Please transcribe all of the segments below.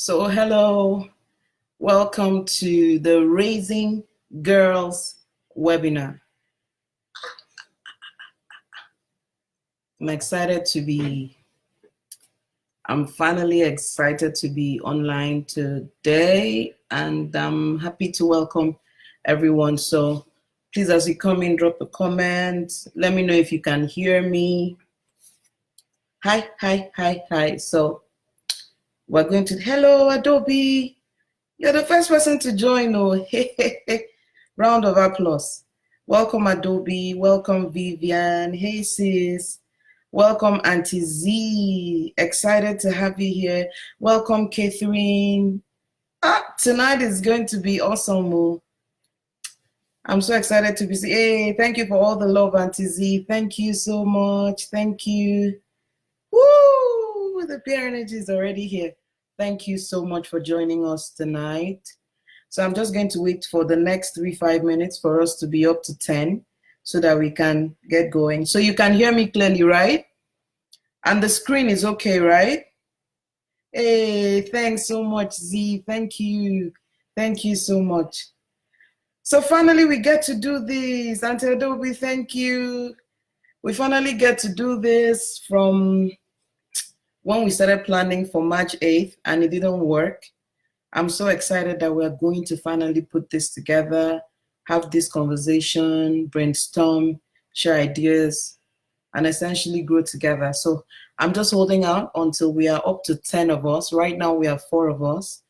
So, hello, welcome to the Raising Girls webinar. I'm finally excited to be online today, and I'm happy to welcome everyone. So, please, as you come in, drop a comment. Let me know if you can hear me. Hi. So, we're going to, hello, Adobe. You're the first person to join. Oh, round of applause. Welcome, Adobe. Welcome, Vivian. Hey, sis. Welcome, Auntie Z. Excited to have you here. Welcome, Catherine. Tonight is going to be awesome. Oh. I'm so excited to be. Hey, thank you for all the love, Auntie Z. Thank you so much. Thank you. Woo! The peer energy is already here. Thank you so much for joining us tonight. So I'm just going to wait for the next 3-5 minutes for us to be up to 10 so that we can get going. So you can hear me clearly, right? And the screen is okay, right? Hey, thanks so much, Z. Thank you. Thank you so much. So finally we get to do this. Auntie Adobe, thank you. We finally get to do this from when we started planning for March 8th and it didn't work. I'm so excited that we're going to finally put this together, have this conversation, brainstorm, share ideas, and essentially grow together. So I'm just holding out until we are up to 10 of us. Right now we have 4 of us.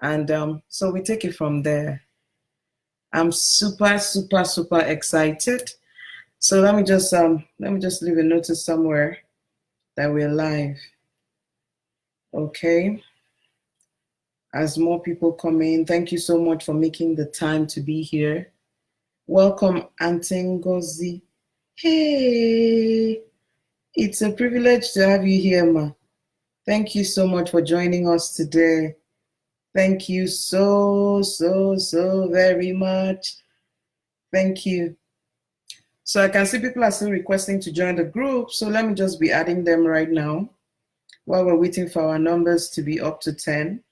And so we take it from there. I'm super excited. So let me just leave a notice somewhere that we're live. Okay. As more people come in, thank you so much for making the time to be here. Welcome, Auntie Ngozi. Hey, it's a privilege to have you here, ma. Thank you so much for joining us today. Thank you so very much. Thank you. So I can see people are still requesting to join the group, so let me just be adding them right now while we're waiting for our numbers to be up to 10.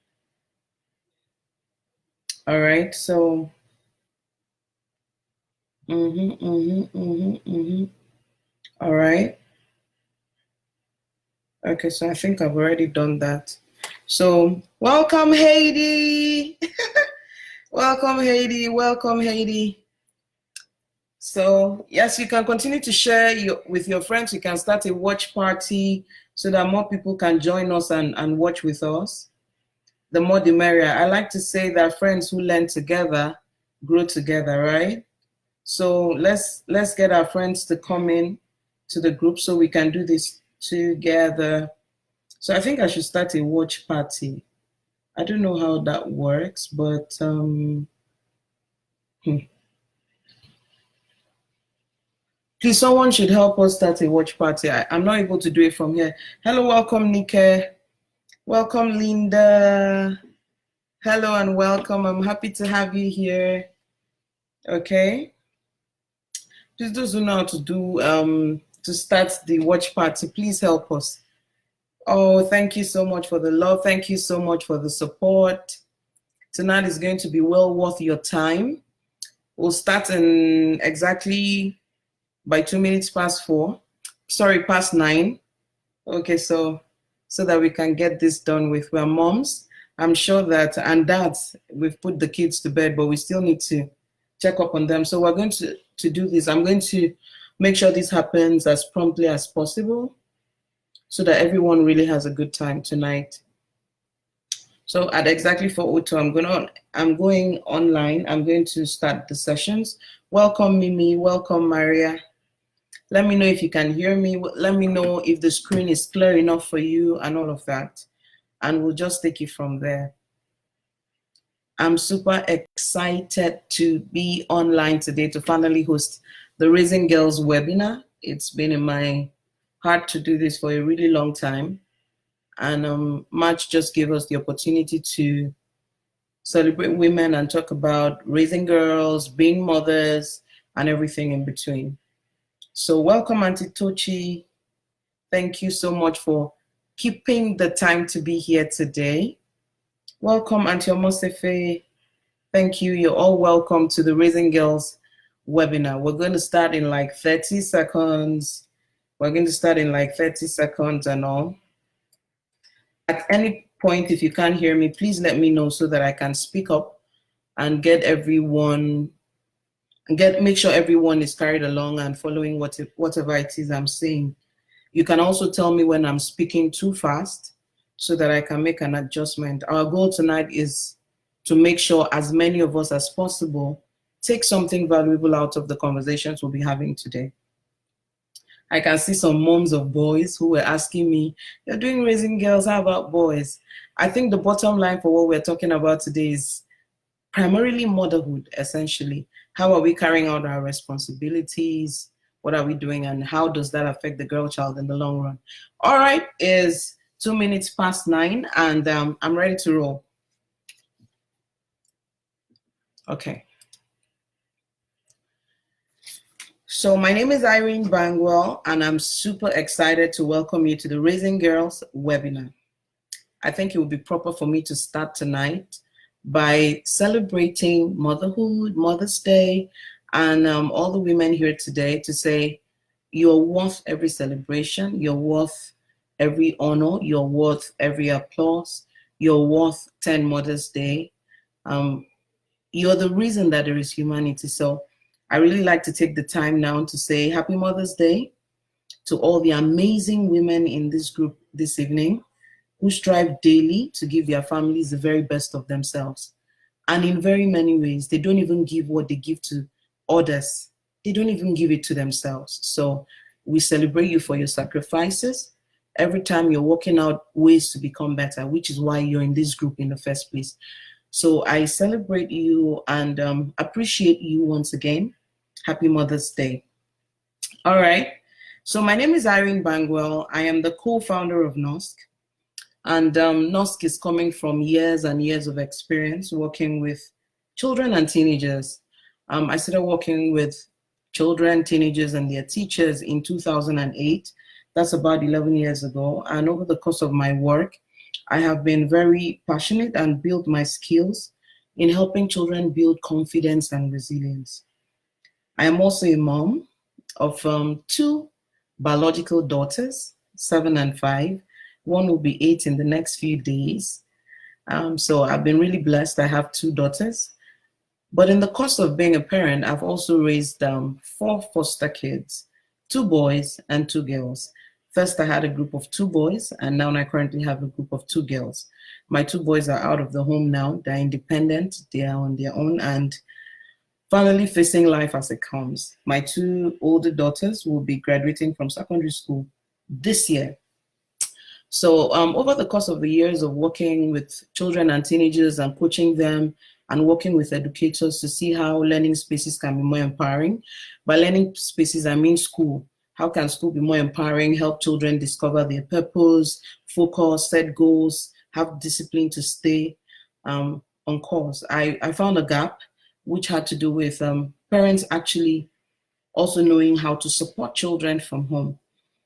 All right, so all right. Okay, so I think I've already done that. So welcome, Haiti. Welcome, Haiti. Welcome, Haiti. So yes, you can continue to share with your friends. You can start a watch party so that more people can join us and watch with us. The more the merrier. I like to say that friends who learn together grow together, right? So let's get our friends to come in to the group so we can do this together. So I think I should start a watch party. I don't know how that works, but please, someone should help us start a watch party. I'm not able to do it from here. Hello, welcome, Nike. Welcome, Linda. Hello and welcome. I'm happy to have you here. Okay. Please, those who know how to do to start the watch party, please help us. Oh, thank you so much for the love. Thank you so much for the support. Tonight is going to be well worth your time. We'll start in exactly by 2 minutes past 4. Sorry, past 9. Okay, so that we can get this done with. We're moms. I'm sure that, and dads, we've put the kids to bed, but we still need to check up on them. So we're going to do this. I'm going to make sure this happens as promptly as possible so that everyone really has a good time tonight. So at exactly 4:02, I'm going online. I'm going to start the sessions. Welcome, Mimi. Welcome, Maria. Let me know if you can hear me. Let me know if the screen is clear enough for you and all of that. And we'll just take it from there. I'm super excited to be online today to finally host the Raising Girls webinar. It's been in my heart to do this for a really long time. And March just gave us the opportunity to celebrate women and talk about raising girls, being mothers, and everything in between. So welcome, Auntie Tochi. Thank you so much for keeping the time to be here today. Welcome, Auntie Omosefe. Thank you. You're all welcome to the Raising Girls webinar. We're going to start in like 30 seconds. We're going to start in like 30 seconds and all. At any point, if you can't hear me, please let me know so that I can speak up and get everyone, make sure everyone is carried along and following whatever it is I'm saying. You can also tell me when I'm speaking too fast so that I can make an adjustment. Our goal tonight is to make sure as many of us as possible take something valuable out of the conversations we'll be having today. I can see some moms of boys who were asking me, you're doing Raising Girls, how about boys? I think the bottom line for what we're talking about today is primarily motherhood, essentially. How are we carrying out our responsibilities? What are we doing? And how does that affect the girl child in the long run? All right, it's 2 minutes past 9 and I'm ready to roll. Okay. So my name is Irene Bangwell and I'm super excited to welcome you to the Raising Girls webinar. I think it would be proper for me to start tonight by celebrating motherhood, Mother's Day, and all the women here today to say you're worth every celebration, you're worth every honor, you're worth every applause, you're worth 10 Mother's Day. You're the reason that there is humanity. So I really like to take the time now to say Happy Mother's Day to all the amazing women in this group this evening who strive daily to give their families the very best of themselves. And in very many ways, they don't even give what they give to others. They don't even give it to themselves. So we celebrate you for your sacrifices every time you're working out ways to become better, which is why you're in this group in the first place. So I celebrate you and appreciate you once again. Happy Mother's Day. All right. So my name is Irene Bangwell. I am the co-founder of NOSC. And NOSC is coming from years and years of experience working with children and teenagers. I started working with children, teenagers, and their teachers in 2008. That's about 11 years ago. And over the course of my work, I have been very passionate and built my skills in helping children build confidence and resilience. I am also a mom of 2 biological daughters, 7 and 5. One will be 8 in the next few days. So I've been really blessed. I have 2 daughters. But in the course of being a parent, I've also raised 4 foster kids, 2 boys and 2 girls. First, I had a group of 2 boys, and now I currently have a group of 2 girls. My 2 boys are out of the home now. They're independent. They are on their own and finally facing life as it comes. My 2 older daughters will be graduating from secondary school this year. So over the course of the years of working with children and teenagers and coaching them and working with educators to see how learning spaces can be more empowering. By learning spaces, I mean school. How can school be more empowering, help children discover their purpose, focus, set goals, have discipline to stay on course? I found a gap which had to do with parents actually also knowing how to support children from home.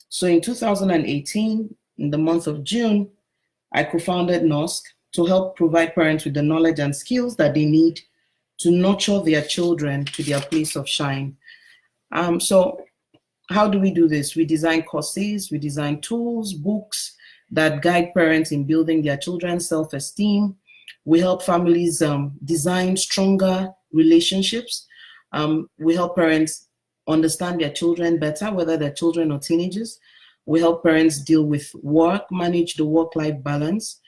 So in 2018, in the month of June, I co-founded NOSC to help provide parents with the knowledge and skills that they need to nurture their children to their place of shine. So how do we do this? We design courses, we design tools, books that guide parents in building their children's self-esteem. We help families design stronger relationships. We help parents understand their children better, whether they're children or teenagers. We help parents deal with work, manage the work-life balance,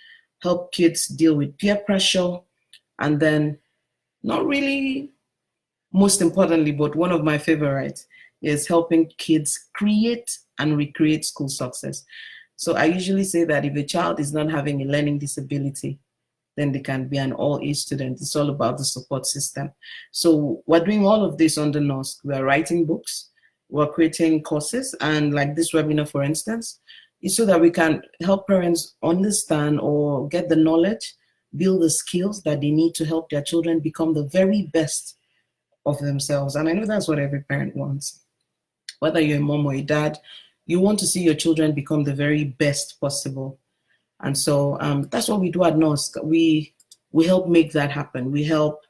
help kids deal with peer pressure, and then not really most importantly, but one of my favorites is helping kids create and recreate school success. So I usually say that if a child is not having a learning disability, then they can be an all-A student. It's all about the support system. So we're doing all of this under NOSC. We're writing books, we're creating courses, and like this webinar, for instance, is so that we can help parents understand or get the knowledge, build the skills that they need to help their children become the very best of themselves. And I know that's what every parent wants. Whether you're a mom or a dad, you want to see your children become the very best possible. And so that's what we do at NOSC. We help make that happen. We help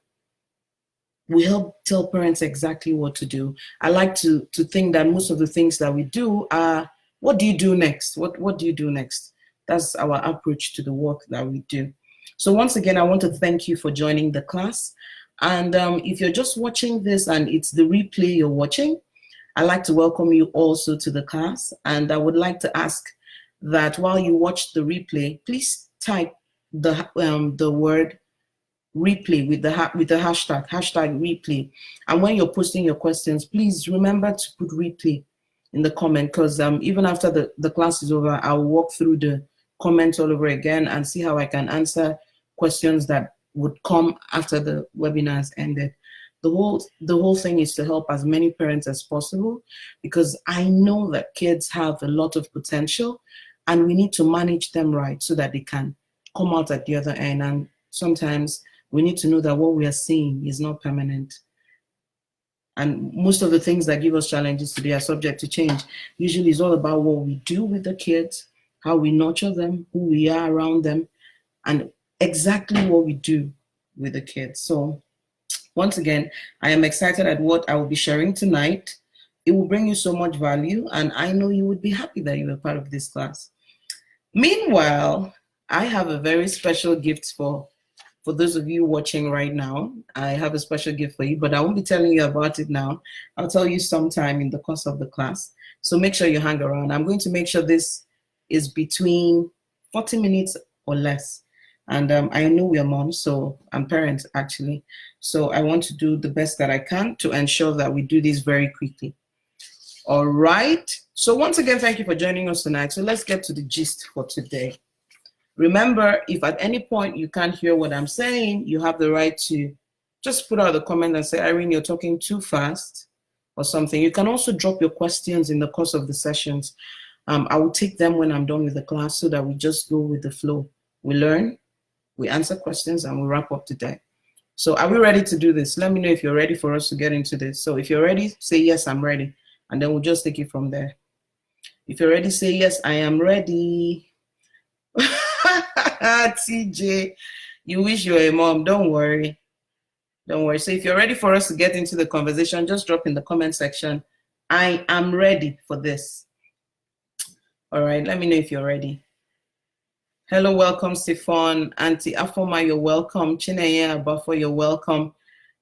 tell parents exactly what to do. I like to think that most of the things that we do are, what do you do next? What do you do next? That's our approach to the work that we do. So once again, I want to thank you for joining the class. And if you're just watching this and it's the replay you're watching, I'd like to welcome you also to the class. And I would like to ask that while you watch the replay, please type the word replay with the hashtag replay. And when you're posting your questions, please remember to put replay in the comment, because even after the class is over, I'll walk through the comments all over again and see how I can answer questions that would come after the webinar has ended. The whole thing is to help as many parents as possible, because I know that kids have a lot of potential and we need to manage them right so that they can come out at the other end. And sometimes we need to know that what we are seeing is not permanent. And most of the things that give us challenges today are subject to change. Usually it's all about what we do with the kids, how we nurture them, who we are around them, and exactly what we do with the kids. So once again, I am excited at what I will be sharing tonight. It will bring you so much value, and I know you would be happy that you were part of this class. Meanwhile, I have a very special gift for those of you watching right now. I have a special gift for you, but I won't be telling you about it now. I'll tell you sometime in the course of the class. So make sure you hang around. I'm going to make sure this is between 40 minutes or less. And I know we're moms, and parents actually. So I want to do the best that I can to ensure that we do this very quickly. All right. So once again, thank you for joining us tonight. So let's get to the gist for today. Remember, if at any point you can't hear what I'm saying, you have the right to just put out a comment and say, Irene, you're talking too fast or something. You can also drop your questions in the course of the sessions. I will take them when I'm done with the class so that we just go with the flow. We learn, we answer questions, and we wrap up today. So are we ready to do this? Let me know if you're ready for us to get into this. So if you're ready, say, yes, I'm ready. And then we'll just take it from there. If you're ready, say, yes, I am ready. TJ, you wish you were a mom. Don't worry. Don't worry. So if you're ready for us to get into the conversation, just drop in the comment section, I am ready for this. All right, let me know if you're ready. Hello, welcome, Stefan. Auntie Afoma, you're welcome. Chineye Abafo, you're welcome.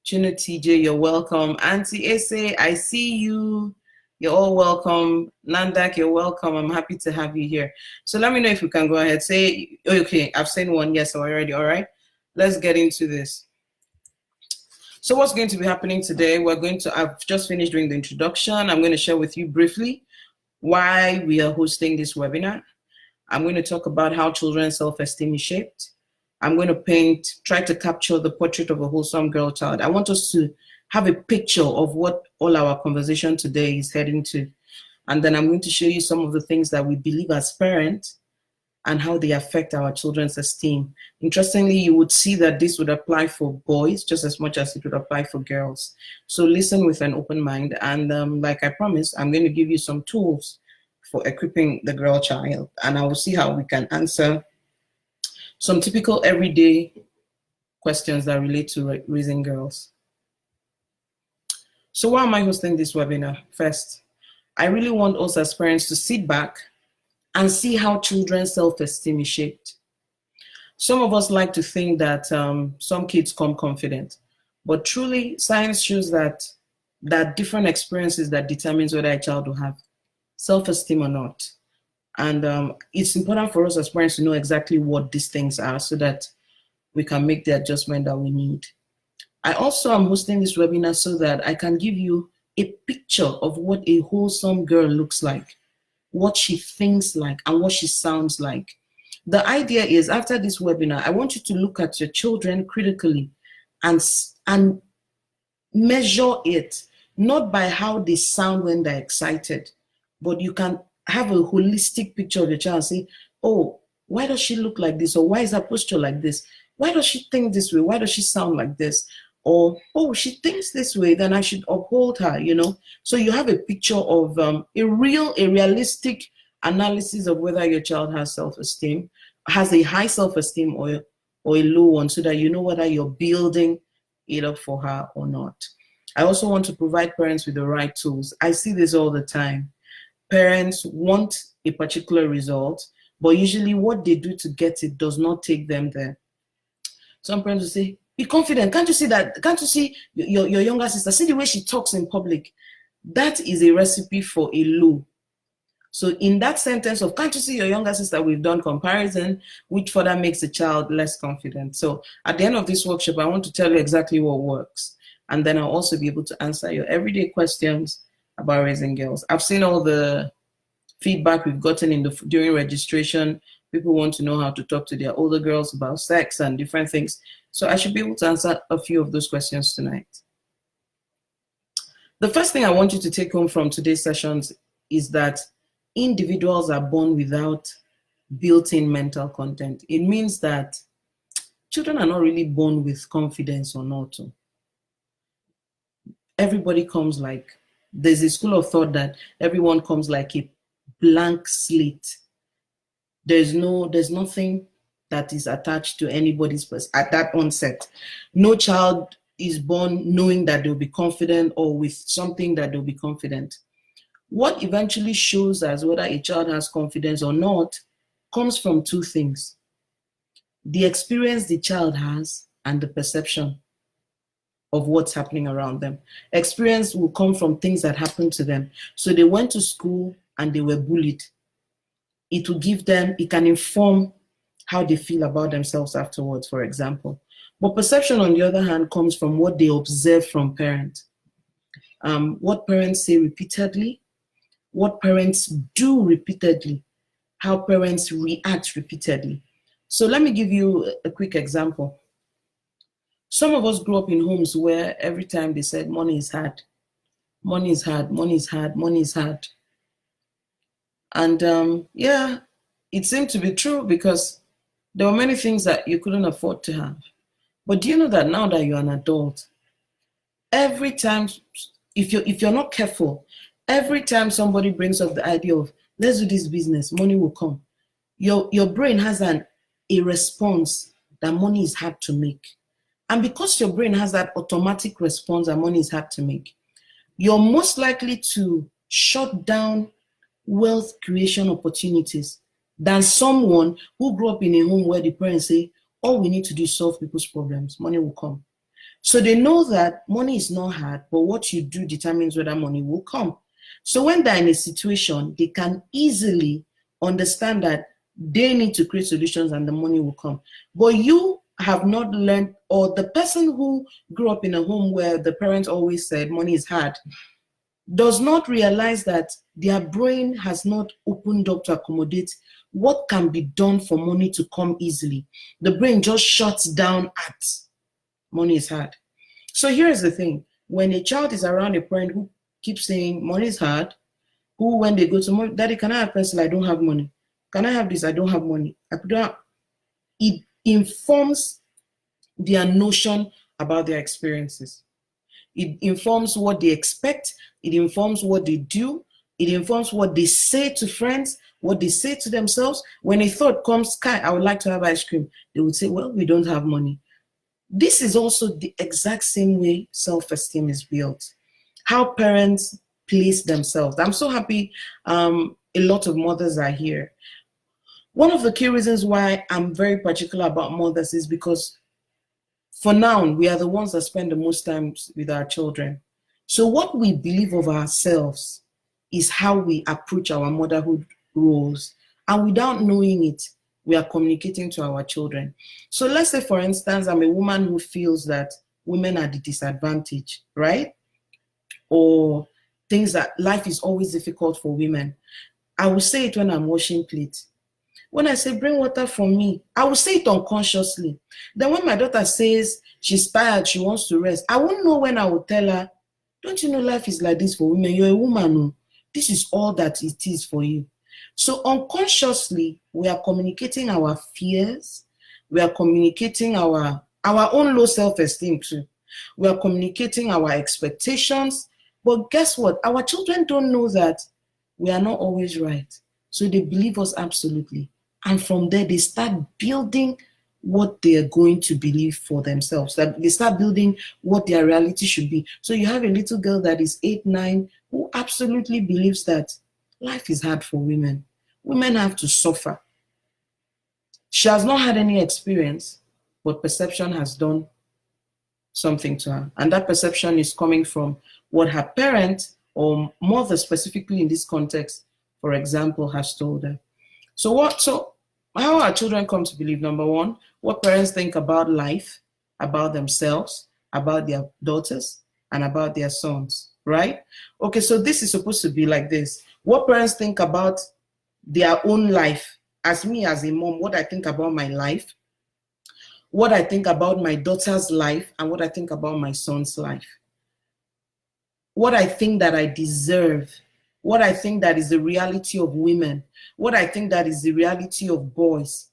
Chino TJ, you're welcome. Auntie Ese, I see you. You're all welcome. Nandak, you're welcome. I'm happy to have you here. So let me know if we can go ahead. Say, okay, I've seen one. Yes, already. All right. Let's get into this. So what's going to be happening today? I've just finished doing the introduction. I'm going to share with you briefly why we are hosting this webinar. I'm going to talk about how children's self-esteem is shaped. I'm going to try to capture the portrait of a wholesome girl child. I want us to have a picture of what all our conversation today is heading to. And then I'm going to show you some of the things that we believe as parents and how they affect our children's esteem. Interestingly, you would see that this would apply for boys just as much as it would apply for girls. So listen with an open mind. And like I promised, I'm going to give you some tools for equipping the girl child. And I will see how we can answer some typical everyday questions that relate to raising girls. So why am I hosting this webinar? First, I really want us as parents to sit back and see how children's self-esteem is shaped. Some of us like to think that some kids come confident, but truly science shows that different experiences that determines whether a child will have self-esteem or not. And it's important for us as parents to know exactly what these things are so that we can make the adjustment that we need. I also am hosting this webinar so that I can give you a picture of what a wholesome girl looks like, what she thinks like, and what she sounds like. The idea is, after this webinar, I want you to look at your children critically and measure it, not by how they sound when they're excited, but you can have a holistic picture of your child and say, oh, why does she look like this? Or why is her posture like this? Why does she think this way? Why does she sound like this? Or, oh, she thinks this way, then I should uphold her, you know? So you have a picture of a realistic analysis of whether your child has self-esteem, has a high self-esteem or a low one, so that you know whether you're building it up for her or not. I also want to provide parents with the right tools. I see this all the time. Parents want a particular result, but usually what they do to get it does not take them there. Some parents will say, be confident. Can't you see that? Can't you see your younger sister? See the way she talks in public. That is a recipe for a low. So in that sentence of, can't you see your younger sister, we've done comparison, which further makes the child less confident. So at the end of this workshop, I want to tell you exactly what works. And then I'll also be able to answer your everyday questions about raising girls. I've seen all the feedback we've gotten during registration. People want to know how to talk to their older girls about sex and different things. So I should be able to answer a few of those questions tonight. The first thing I want you to take home from today's sessions is that individuals are born without built-in mental content. It means that children are not really born with confidence or not. Everybody comes like, there's a school of thought that everyone comes like a blank slate. There's nothing that is attached to anybody's person at that onset. No child is born knowing that they'll be confident or with something that they'll be confident. What eventually shows us whether a child has confidence or not comes from two things: the experience the child has and the perception of what's happening around them. Experience will come from things that happened to them. So they went to school and they were bullied. It will give them, it can inform how they feel about themselves afterwards, for example. But perception, on the other hand, comes from what they observe from parents. What parents say repeatedly, what parents do repeatedly, how parents react repeatedly. So let me give you a quick example. Some of us grew up in homes where every time they said money is hard, money is hard, money is hard, money is hard. And yeah, it seemed to be true because there were many things that you couldn't afford to have. But do you know that now that you're an adult, every time, if you're not careful, every time somebody brings up the idea of, let's do this business, money will come, your brain has a response that money is hard to make. And because your brain has that automatic response that money is hard to make, you're most likely to shut down wealth creation opportunities than someone who grew up in a home where the parents say, all we need to do is solve people's problems, money will come. So they know that money is not hard, but what you do determines whether money will come. So when they're in a situation, they can easily understand that they need to create solutions and the money will come. But you have not learned, or the person who grew up in a home where the parents always said money is hard, does not realize that their brain has not opened up to accommodate what can be done for money to come easily. The brain just shuts down at money is hard. So here's the thing. When a child is around a parent who keeps saying money is hard, who when they go to, daddy, can I have pencil? I don't have money. Can I have this? I don't have money. It informs their notion about their experiences. It informs what they expect. It informs what they do. It informs what they say to friends, what they say to themselves. When a thought comes, Kai, I would like to have ice cream, they would say, well, we don't have money. This is also the exact same way self-esteem is built. How parents place themselves. I'm so happy a lot of mothers are here. One of the key reasons why I'm very particular about mothers is because for now, we are the ones that spend the most time with our children. So what we believe of ourselves is how we approach our motherhood roles. And without knowing it, we are communicating to our children. So let's say, for instance, I'm a woman who feels that women are the disadvantage, right? Or things that life is always difficult for women. I will say it when I'm washing plates. When I say, bring water for me, I will say it unconsciously. Then when my daughter says she's tired, she wants to rest, I won't know when I will tell her, don't you know life is like this for women? You're a woman. This is all that it is for you. So unconsciously, we are communicating our fears. We are communicating our own low self-esteem too. We are communicating our expectations. But guess what? Our children don't know that we are not always right. So they believe us absolutely. And from there, they start building what they are going to believe for themselves. That they start building what their reality should be. So you have a little girl that is 8, 9, who absolutely believes that life is hard for women. Women have to suffer. She has not had any experience, but perception has done something to her. And that perception is coming from what her parent, or mother specifically in this context, for example, has told her. So how our children come to believe? Number one, what parents think about life, about themselves, about their daughters, and about their sons, right? Okay, so this is supposed to be like this. What parents think about their own life, as me as a mom, what I think about my life, what I think about my daughter's life, and what I think about my son's life. What I think that I deserve, what I think that is the reality of women, what I think that is the reality of boys.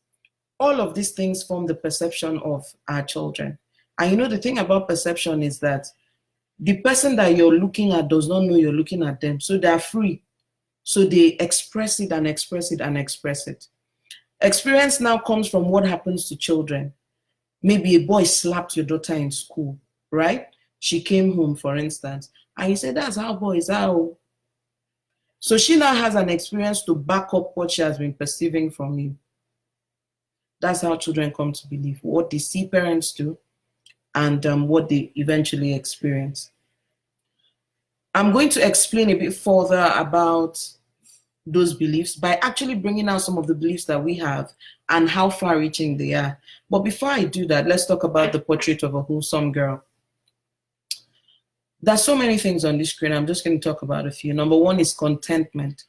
All of these things form the perception of our children. And you know, the thing about perception is that the person that you're looking at does not know you're looking at them. So they're free. So they express it and express it and express it. Experience now comes from what happens to children. Maybe a boy slapped your daughter in school, right? She came home, for instance, and you said, that's how boys are. So she now has an experience to back up what she has been perceiving from you. That's how children come to believe what they see parents do and what they eventually experience. I'm going to explain a bit further about those beliefs by actually bringing out some of the beliefs that we have and how far-reaching they are. But before I do that, let's talk about the portrait of a wholesome girl. There's so many things on this screen. I'm just going to talk about a few. Number one is contentment.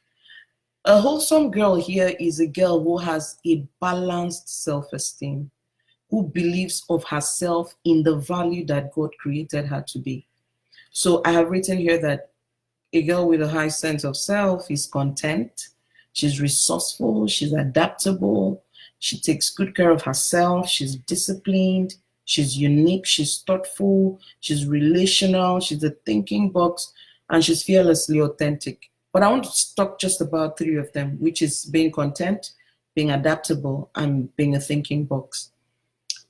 A wholesome girl here is a girl who has a balanced self-esteem, who believes of herself in the value that God created her to be. So I have written here that a girl with a high sense of self is content. She's resourceful. She's adaptable. She takes good care of herself. She's disciplined. She's unique. She's thoughtful. She's relational. She's a thinking box. And she's fearlessly authentic. But I want to talk just about 3 of them, which is being content, being adaptable, and being a thinking box.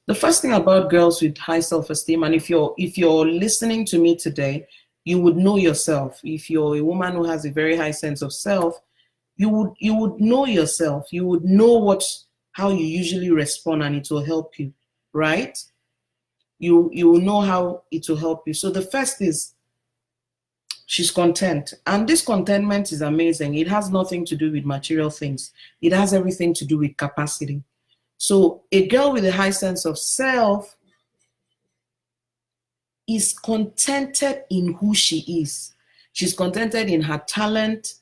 The first thing about girls with high self-esteem, and if you're listening to me today, you would know yourself. If you're a woman who has a very high sense of self, you would know yourself. You would know how you usually respond, and it will help you, right? You will know how it will help you. So the first is she's content. And this contentment is amazing. It has nothing to do with material things. It has everything to do with capacity. So a girl with a high sense of self is contented in who she is. She's contented in her talent,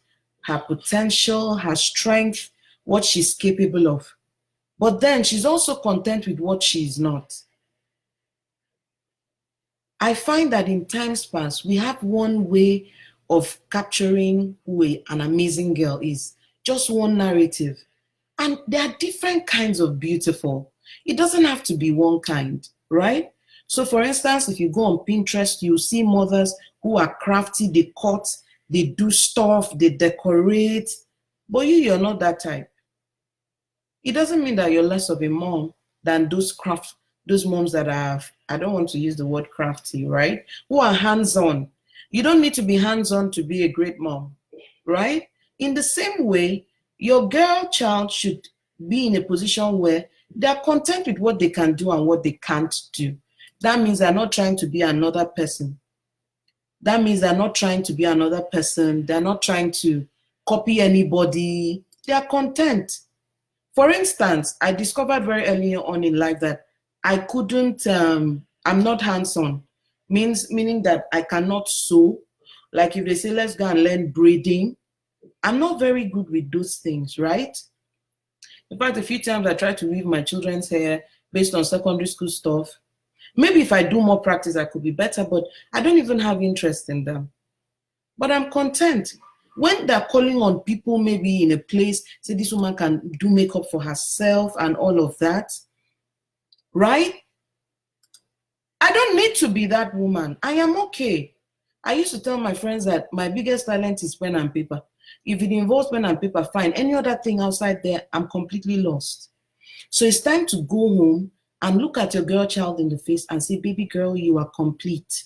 her potential, her strength, what she's capable of. But then she's also content with what she's not. I find that in times past, we have one way of capturing who an amazing girl is, just one narrative. And there are different kinds of beautiful. It doesn't have to be one kind, right? So for instance, if you go on Pinterest, you see mothers who are crafty, they cut, they do stuff, they decorate, but you're not that type. It doesn't mean that you're less of a mom than those moms that are, I don't want to use the word crafty, right? Who are hands-on. You don't need to be hands-on to be a great mom, right? In the same way, your girl child should be in a position where they're content with what they can do and what they can't do. That means they're not trying to be another person. That means they're not trying to be another person. They're not trying to copy anybody. They're content. For instance, I discovered very early on in life that I couldn't, I'm not hands-on, meaning that I cannot sew. Like if they say, let's go and learn braiding, I'm not very good with those things, right? In fact, a few times I tried to weave my children's hair based on secondary school stuff. Maybe if I do more practice, I could be better, but I don't even have interest in them. But I'm content. When they're calling on people, maybe in a place, say this woman can do makeup for herself and all of that, right? I don't need to be that woman. I am okay. I used to tell my friends that my biggest talent is pen and paper. If it involves pen and paper, fine. Any other thing outside there, I'm completely lost. So it's time to go home and look at your girl child in the face and say, baby girl, you are complete.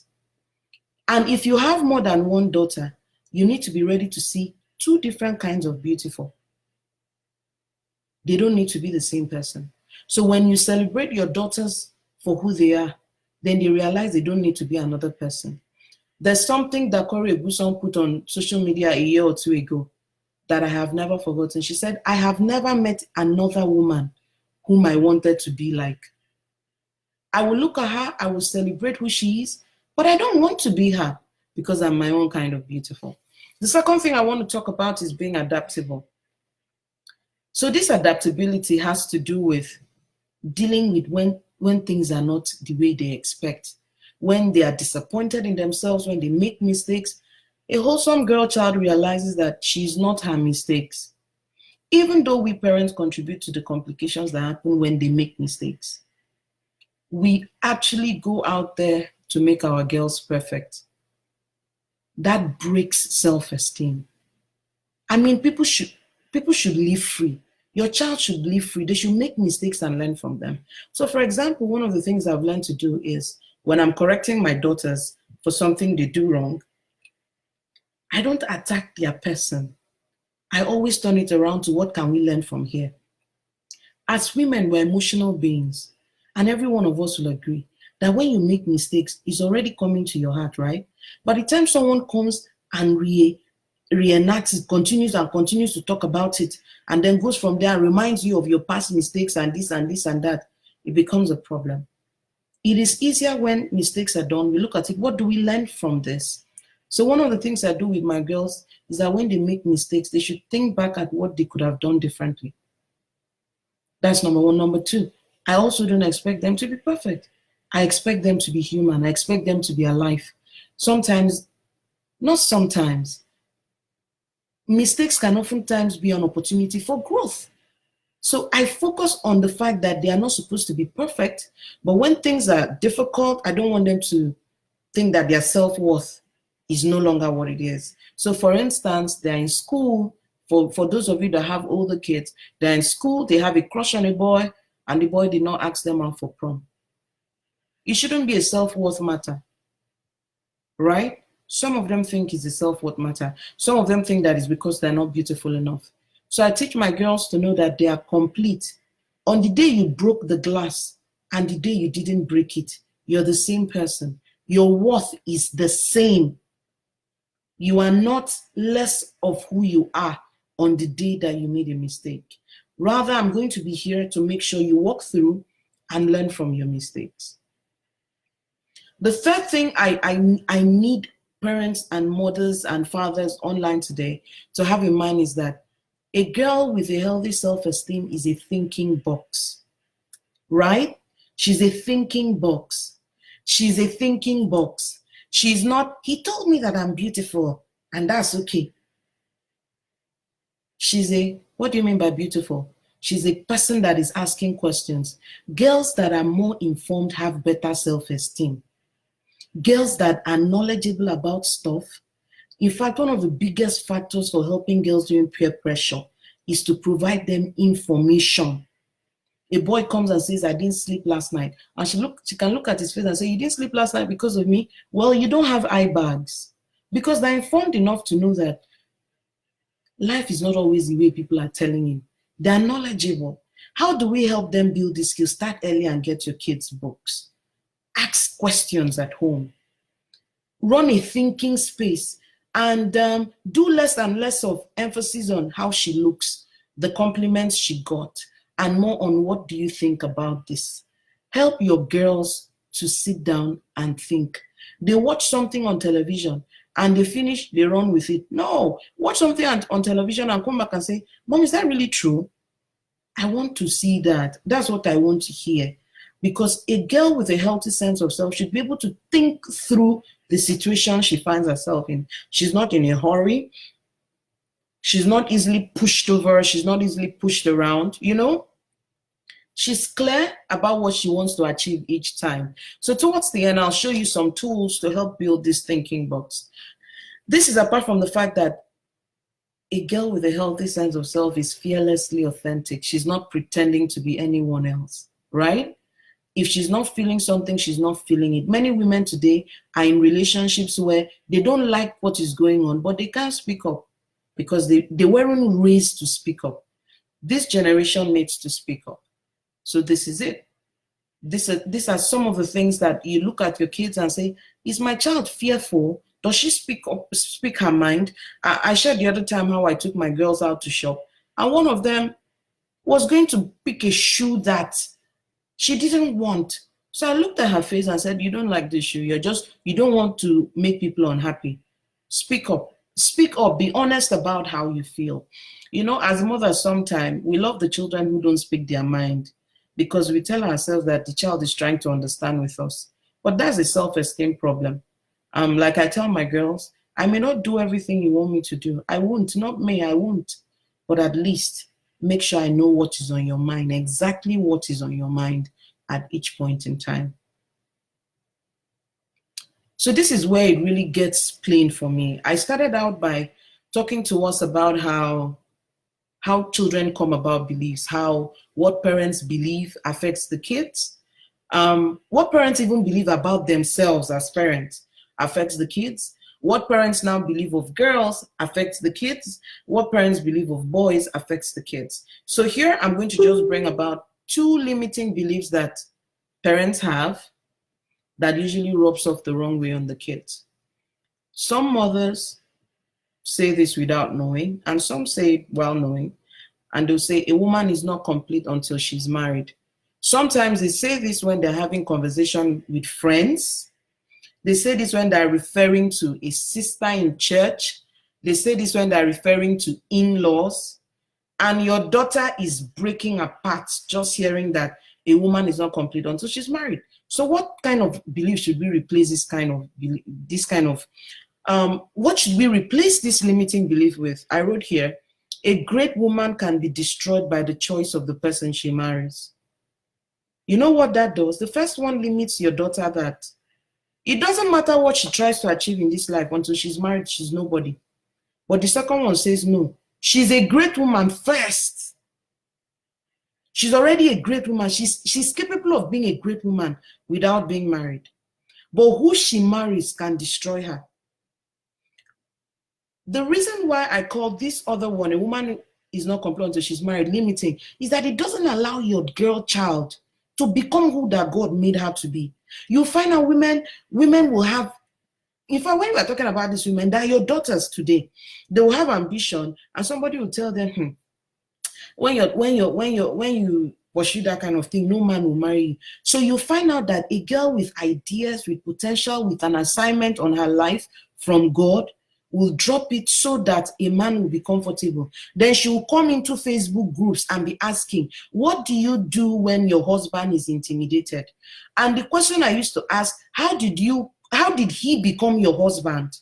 And if you have more than one daughter, you need to be ready to see two different kinds of beautiful. They don't need to be the same person. So when you celebrate your daughters for who they are, then they realize they don't need to be another person. There's something that Corey Eguson put on social media a year or two ago that I have never forgotten. She said, I have never met another woman whom I wanted to be like. I will look at her, I will celebrate who she is, but I don't want to be her because I'm my own kind of beautiful. The second thing I want to talk about is being adaptable. So this adaptability has to do with dealing with when things are not the way they expect, when they are disappointed in themselves, when they make mistakes. A wholesome girl child realizes that she's not her mistakes, even though we parents contribute to the complications that happen when they make mistakes. We actually go out there to make our girls perfect. That breaks self-esteem. I mean, people should live free. Your child should live free. They should make mistakes and learn from them. So for example, one of the things I've learned to do is when I'm correcting my daughters for something they do wrong, I don't attack their person. I always turn it around to what can we learn from here. As women, we're emotional beings, and every one of us will agree that when you make mistakes, it's already coming to your heart, right? By the time someone comes and reenacts it, continues to talk about it, and then goes from there and reminds you of your past mistakes and this and this and that, it becomes a problem. It is easier when mistakes are done. We look at it, what do we learn from this? So one of the things I do with my girls is that when they make mistakes, they should think back at what they could have done differently. That's number one. Number two, I also don't expect them to be perfect. I expect them to be human. I expect them to be alive. Sometimes, not sometimes, mistakes can oftentimes be an opportunity for growth. So I focus on the fact that they are not supposed to be perfect, but when things are difficult, I don't want them to think that their self-worth is no longer what it is. So for instance, they're in school, for those of you that have older kids, they're in school, they have a crush on a boy, and the boy did not ask them out for prom. It shouldn't be a self-worth matter, right? Some of them think it's a self-worth matter. Some of them think that it's because they're not beautiful enough. So I teach my girls to know that they are complete. On the day you broke the glass and the day you didn't break it, you're the same person. Your worth is the same. You are not less of who you are on the day that you made a mistake. Rather, I'm going to be here to make sure you walk through and learn from your mistakes. The third thing I need parents and mothers and fathers online today to have in mind is that a girl with a healthy self-esteem is a thinking box, right? She's a thinking box. She's a thinking box. She's not, he told me that I'm beautiful, and that's okay. She's a, what do you mean by beautiful? She's a person that is asking questions. Girls that are more informed have better self-esteem. Girls that are knowledgeable about stuff. In fact, one of the biggest factors for helping girls during peer pressure is to provide them information. A boy comes and says, I didn't sleep last night. And she can look at his face and say, you didn't sleep last night because of me? Well, you don't have eye bags. Because they're informed enough to know that life is not always the way people are telling you. They're knowledgeable. How do we help them build these skills? Start early and get your kids books. Ask questions at home. Run a thinking space. And do less and less of emphasis on how she looks, the compliments she got, and more on what do you think about this. Help your girls to sit down and think. They watch something on television and they finish, they run with it. No, watch something on television and come back and say, Mom, is that really true? I want to see that. That's what I want to hear. Because a girl with a healthy sense of self should be able to think through the situation she finds herself in. She's not in a hurry. She's not easily pushed over. She's not easily pushed around, you know? She's clear about what she wants to achieve each time. So towards the end, I'll show you some tools to help build this thinking box. This is apart from the fact that A girl with a healthy sense of self is fearlessly authentic. She's not pretending to be anyone else, right? If she's not feeling something, she's not feeling it. Many women today are in relationships where they don't like what is going on, but they can't speak up because they weren't raised to speak up. This generation needs to speak up. So this is it. These are some of the things that you look at your kids and say, is my child fearful? Does she speak her mind? I shared the other time how I took my girls out to shop, and one of them was going to pick a shoe that she didn't want. So I looked at her face and said, you don't like this shoe. You don't want to make people unhappy. Speak up. Speak up. Be honest about how you feel. You know, as mothers, sometimes we love the children who don't speak their mind because we tell ourselves that the child is trying to understand with us. But that's a self-esteem problem. Like I tell my girls, I may not do everything you want me to do. I won't. Not me, I won't. But at least make sure I know what is on your mind, exactly what is on your mind at each point in time. So this is where it really gets plain for me. I started out by talking to us about how children come about beliefs, how what parents believe affects the kids, what parents even believe about themselves as parents affects the kids, what parents now believe of girls affects the kids, what parents believe of boys affects the kids. So here I'm going to just bring about 2 limiting beliefs that parents have that usually rubs off the wrong way on the kids. Some mothers say this without knowing, and some say it while knowing, and they'll say a woman is not complete until she's married. Sometimes they say this when they're having conversation with friends. They say this when they're referring to a sister in church. They say this when they're referring to in-laws. And your daughter is breaking apart just hearing that a woman is not complete until she's married. So what kind of belief should we replace what should we replace this limiting belief with? I wrote here, a great woman can be destroyed by the choice of the person she marries. You know what that does? The first one limits your daughter that it doesn't matter what she tries to achieve in this life until she's married, she's nobody. But the second one says, no, she's a great woman first. She's already a great woman. She's capable of being a great woman without being married. But who she marries can destroy her. The reason why I call this other one, a woman is not complete until she's married, limiting, is that it doesn't allow your girl child to become who that God made her to be. You find out women will have, in fact, when we are talking about these women, that are your daughters today, they will have ambition, and somebody will tell them, when you pursue that kind of thing, no man will marry you. So you find out that a girl with ideas, with potential, with an assignment on her life from God will drop it so that a man will be comfortable. Then she will come into Facebook groups and be asking, what do you do when your husband is intimidated? And the question I used to ask, how did he become your husband?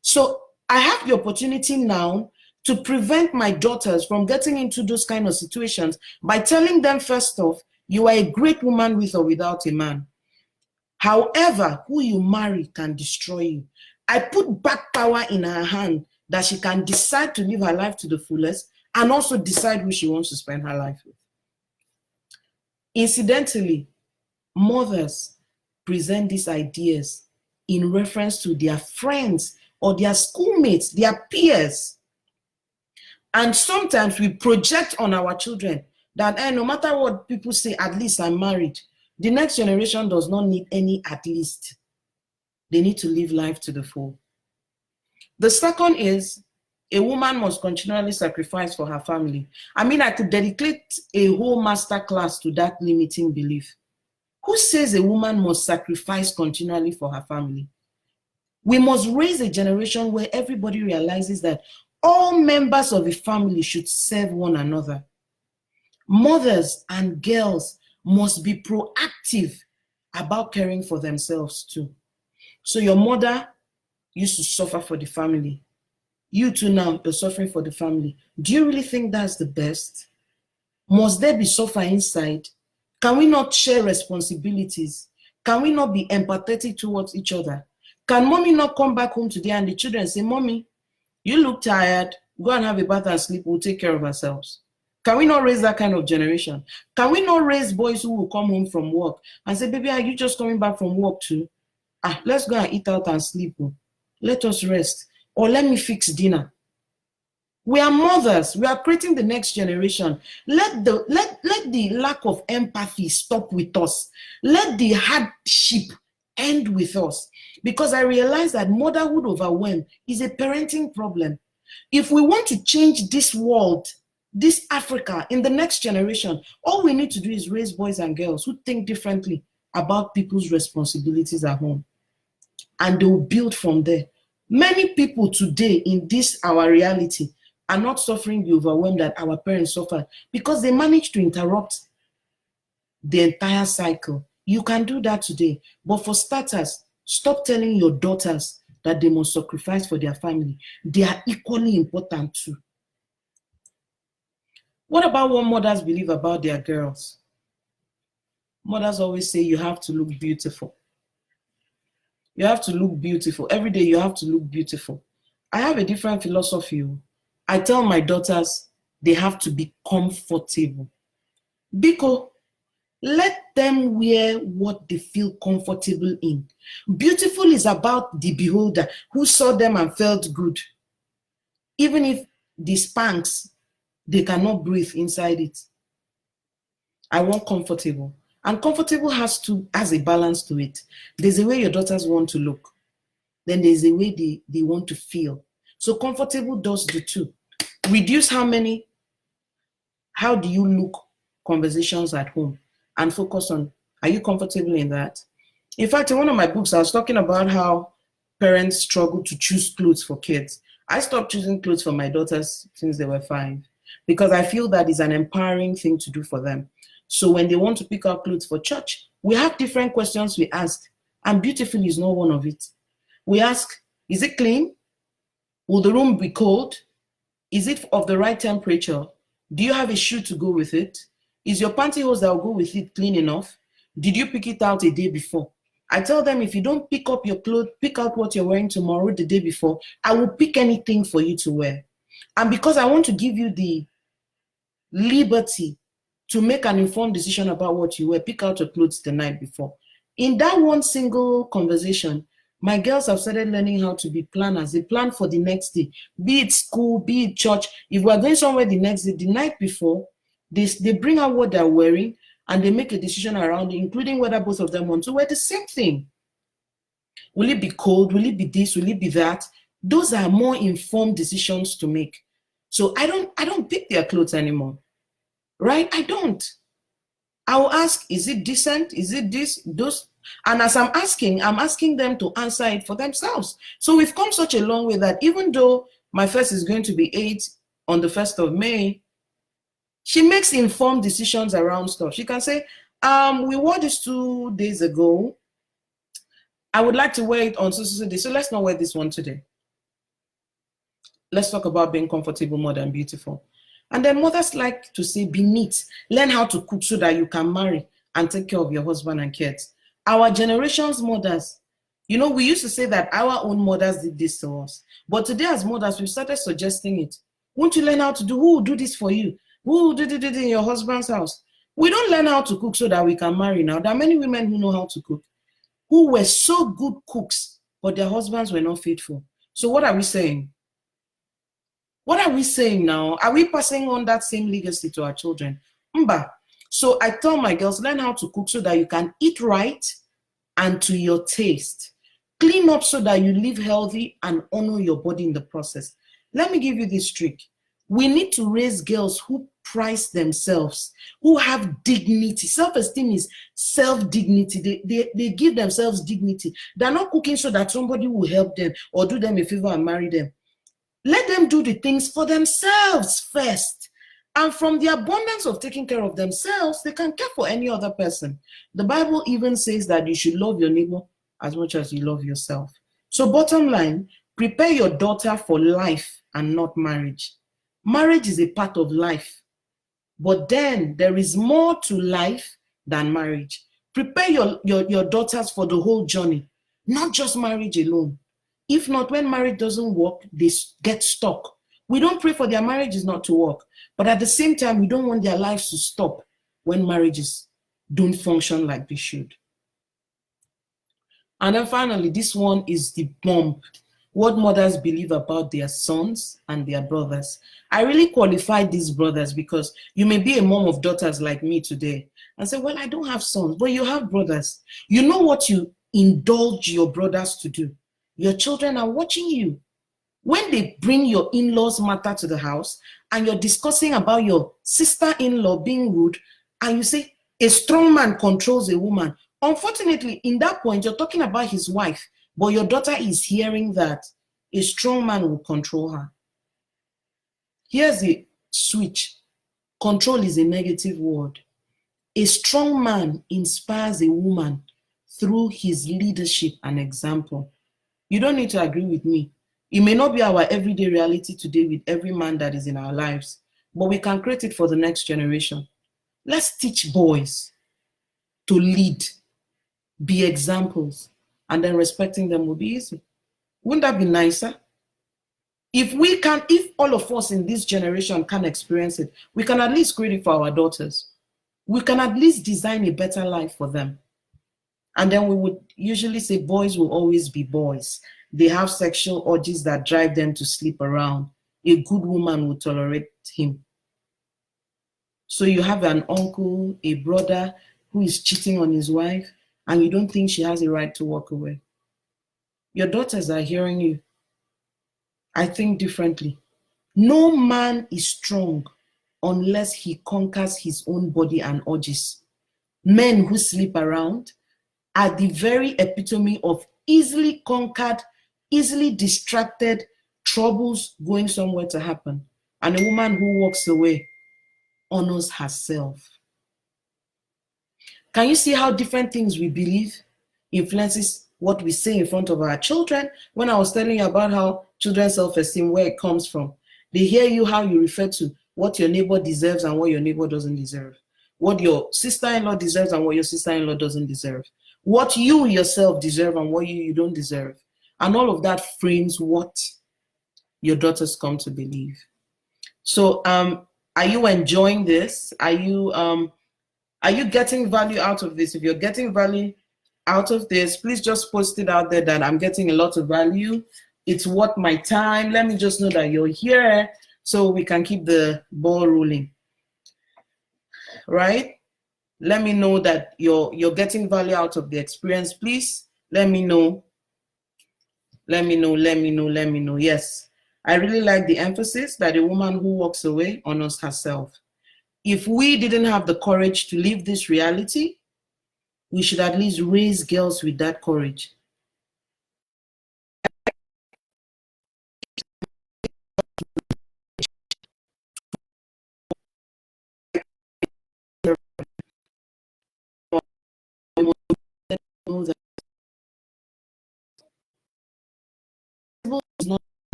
So I have the opportunity now to prevent my daughters from getting into those kind of situations by telling them, first off, you are a great woman with or without a man. However, who you marry can destroy you. I put back power in her hand that she can decide to live her life to the fullest and also decide who she wants to spend her life with. Incidentally, mothers present these ideas in reference to their friends or their schoolmates, their peers. And sometimes we project on our children that no matter what people say, at least I'm married. The next generation does not need any at least. They need to live life to the full. The second is a woman must continually sacrifice for her family. I mean, I could dedicate a whole master class to that limiting belief. Who says a woman must sacrifice continually for her family? We must raise a generation where everybody realizes that all members of a family should serve one another. Mothers and girls must be proactive about caring for themselves too. So your mother used to suffer for the family. You too now, you're suffering for the family. Do you really think that's the best? Must there be suffer inside? Can we not share responsibilities? Can we not be empathetic towards each other? Can mommy not come back home today and the children say, mommy, you look tired. go and have a bath and sleep, we'll take care of ourselves. Can we not raise that kind of generation? Can we not raise boys who will come home from work and say, baby, are you just coming back from work too? Let's go and eat out and sleep. Let us rest. Or let me fix dinner. We are mothers. We are creating the next generation. Let the lack of empathy stop with us. Let the hardship end with us. Because I realize that motherhood overwhelm is a parenting problem. If we want to change this world, this Africa, in the next generation, all we need to do is raise boys and girls who think differently about people's responsibilities at home. And they will build from there. Many people today in this, our reality, are not suffering the overwhelm that our parents suffered because they managed to interrupt the entire cycle. You can do that today. But for starters, stop telling your daughters that they must sacrifice for their family. They are equally important too. What about what mothers believe about their girls? Mothers always say you have to look beautiful. You have to look beautiful. Every day you have to look beautiful. I have a different philosophy. I tell my daughters they have to be comfortable. Because let them wear what they feel comfortable in. Beautiful is about the beholder who saw them and felt good. Even if the Spanx, they cannot breathe inside it. I want comfortable. And comfortable has a balance to it. There's a way your daughters want to look. Then there's a way they want to feel. So comfortable does the two. Reduce how do you look conversations at home and focus on, are you comfortable in that? In fact, in one of my books, I was talking about how parents struggle to choose clothes for kids. I stopped choosing clothes for my daughters since they were 5 because I feel that is an empowering thing to do for them. So when they want to pick out clothes for church, we have different questions we ask, and beautiful is not one of it. We ask, is it clean? Will the room be cold? Is it of the right temperature? Do you have a shoe to go with it? Is your pantyhose that will go with it clean enough? Did you pick it out a day before? I tell them, if you don't pick up your clothes, pick out what you're wearing tomorrow, the day before, I will pick anything for you to wear. And because I want to give you the liberty to make an informed decision about what you wear, pick out your clothes the night before. In that one single conversation, my girls have started learning how to be planners. They plan for the next day, be it school, be it church. If we're going somewhere the next day, the night before, they bring out what they're wearing and they make a decision around it, including whether both of them want to wear the same thing. Will it be cold? Will it be this? Will it be that? Those are more informed decisions to make. So I don't pick their clothes anymore, right? I don't. I will ask, is it decent? Is it this, those? And as I'm asking them to answer it for themselves. So we've come such a long way that even though my first is going to be 8 on the 1st of May, she makes informed decisions around stuff. She can say, we wore this 2 days ago. I would like to wear it on so day. So let's not wear this one today. Let's talk about being comfortable more than beautiful. And then mothers like to say, be neat. Learn how to cook so that you can marry and take care of your husband and kids. Our generation's mothers, we used to say that our own mothers did this to us. But today as mothers, we've started suggesting it. Won't you learn how to do? Who will do this for you? Who will do it in your husband's house? We don't learn how to cook so that we can marry now. There are many women who know how to cook, who were so good cooks, but their husbands were not faithful. So what are we saying? What are we saying now? Are we passing on that same legacy to our children? Mba. So I tell my girls, learn how to cook so that you can eat right and to your taste. Clean up so that you live healthy and honor your body in the process. Let me give you this trick. We need to raise girls who price themselves, who have dignity. Self-esteem is self-dignity. They give themselves dignity. They're not cooking so that somebody will help them or do them a favor and marry them. Let them do the things for themselves first. And from the abundance of taking care of themselves, they can care for any other person. The Bible even says that you should love your neighbor as much as you love yourself. So bottom line, prepare your daughter for life and not marriage. Marriage is a part of life. But then there is more to life than marriage. Prepare your daughters for the whole journey, not just marriage alone. If not, when marriage doesn't work, they get stuck. We don't pray for their marriages not to work, but at the same time, we don't want their lives to stop when marriages don't function like they should. And then finally, this one is the bomb. What mothers believe about their sons and their brothers. I really qualify these brothers because you may be a mom of daughters like me today and say, well, I don't have sons, but you have brothers. You know what you indulge your brothers to do. Your children are watching you. When they bring your in-laws matter to the house and you're discussing about your sister-in-law being rude, and you say, a strong man controls a woman. Unfortunately, in that point, you're talking about his wife, but your daughter is hearing that a strong man will control her. Here's the switch. Control is a negative word. A strong man inspires a woman through his leadership and example. You don't need to agree with me. It may not be our everyday reality today with every man that is in our lives, but we can create it for the next generation. Let's teach boys to lead, be examples, and then respecting them will be easy. Wouldn't that be nicer? If all of us in this generation can experience it, we can at least create it for our daughters. We can at least design a better life for them. And then we would usually say boys will always be boys. They have sexual urges that drive them to sleep around. A good woman will tolerate him. So you have an uncle, a brother who is cheating on his wife, and you don't think she has a right to walk away. Your daughters are hearing you. I think differently. No man is strong unless he conquers his own body and urges. Men who sleep around are the very epitome of easily conquered, easily distracted, troubles going somewhere to happen. And a woman who walks away honors herself. Can you see how different things we believe influences what we say in front of our children? When I was telling you about how children's self-esteem, where it comes from, they hear you how you refer to what your neighbor deserves and what your neighbor doesn't deserve. What your sister-in-law deserves and what your sister-in-law doesn't deserve. What you yourself deserve and what you don't deserve. And all of that frames what your daughters come to believe. So are you enjoying this? Are you getting value out of this? If you're getting value out of this, please just post it out there that I'm getting a lot of value. It's worth my time. Let me just know that you're here so we can keep the ball rolling. Right? Let me know that you're getting value out of the experience. Please let me know. Let me know. Yes. I really like the emphasis that a woman who walks away honors herself. If we didn't have the courage to live this reality, we should at least raise girls with that courage.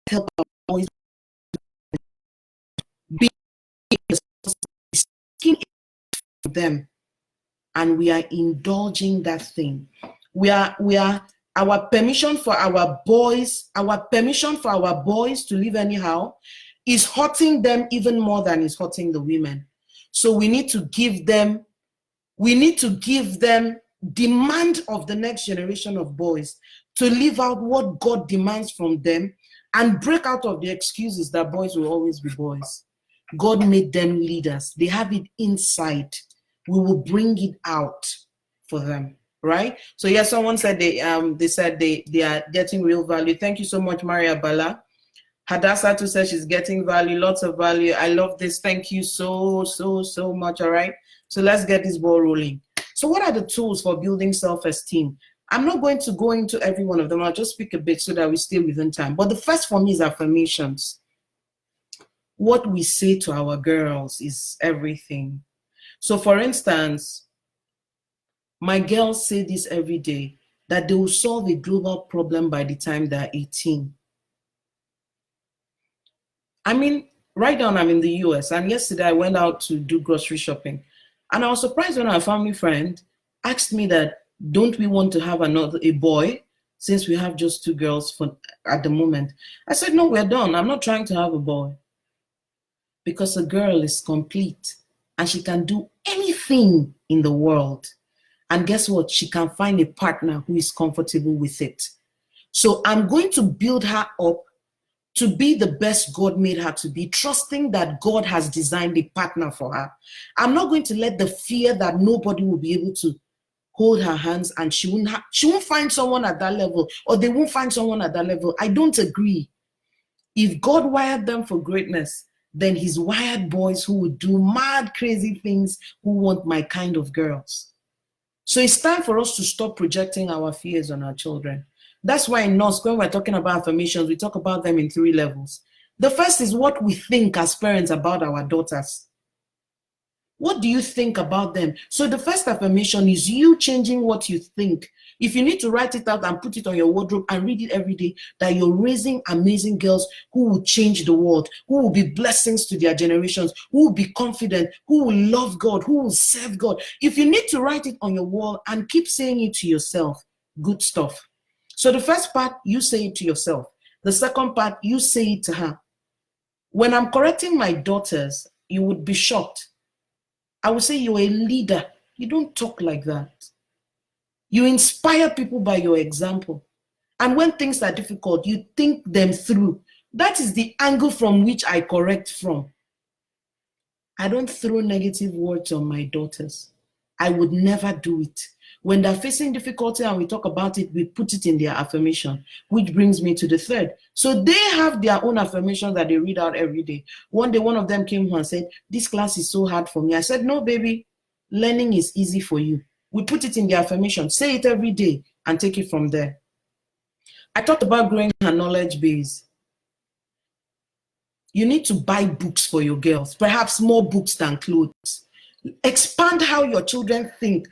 Help our boys be for them, and we are indulging that thing. We are our permission for our boys to live anyhow is hurting them even more than it's hurting the women. So we need to give them demand of the next generation of boys to live out what God demands from them and break out of the excuses that boys will always be boys. God made them leaders. They have it inside. We will bring it out for them, right? So yeah, someone said they said they are getting real value. Thank you so much, Maria Bala. Hadassah too says she's getting value, lots of value. I love this. Thank you so much. All right. So let's get this ball rolling. So what are the tools for building self-esteem? I'm not going to go into every one of them. I'll just speak a bit so that we stay within time. But the first for me is affirmations. What we say to our girls is everything. So for instance, my girls say this every day, that they will solve a global problem by the time they're 18. I mean, right now I'm in the US, and yesterday I went out to do grocery shopping. And I was surprised when our family friend asked me that, don't we want to have a boy since we have just 2 girls at the moment. I said, no, we're done. I'm not trying to have a boy. Because a girl is complete and she can do anything in the world. And guess what? She can find a partner who is comfortable with it. So I'm going to build her up to be the best God made her to be, trusting that God has designed a partner for her. I'm not going to let the fear that nobody will be able to hold her hands and she won't find someone at that level, or they won't find someone at that level. I don't agree. If God wired them for greatness, then he's wired boys who would do mad, crazy things, who want my kind of girls. So it's time for us to stop projecting our fears on our children. That's why in NOS, when we're talking about affirmations, we talk about them in 3 levels. The first is what we think as parents about our daughters. What do you think about them? So the first affirmation is you changing what you think. If you need to write it out and put it on your wardrobe and read it every day, that you're raising amazing girls who will change the world, who will be blessings to their generations, who will be confident, who will love God, who will serve God. If you need to write it on your wall and keep saying it to yourself, good stuff. So the first part, you say it to yourself. The second part, you say it to her. When I'm correcting my daughters, you would be shocked. I would say you're a leader. You don't talk like that. You inspire people by your example. And when things are difficult, you think them through. That is the angle from which I correct from. I don't throw negative words on my daughters. I would never do it. When they're facing difficulty and we talk about it, we put it in their affirmation, which brings me to the third. So they have their own affirmation that they read out every day. One day, one of them came home and said, this class is so hard for me. I said, no, baby, learning is easy for you. We put it in the affirmation, say it every day and take it from there. I talked about growing her knowledge base. You need to buy books for your girls, perhaps more books than clothes. Expand how your children think.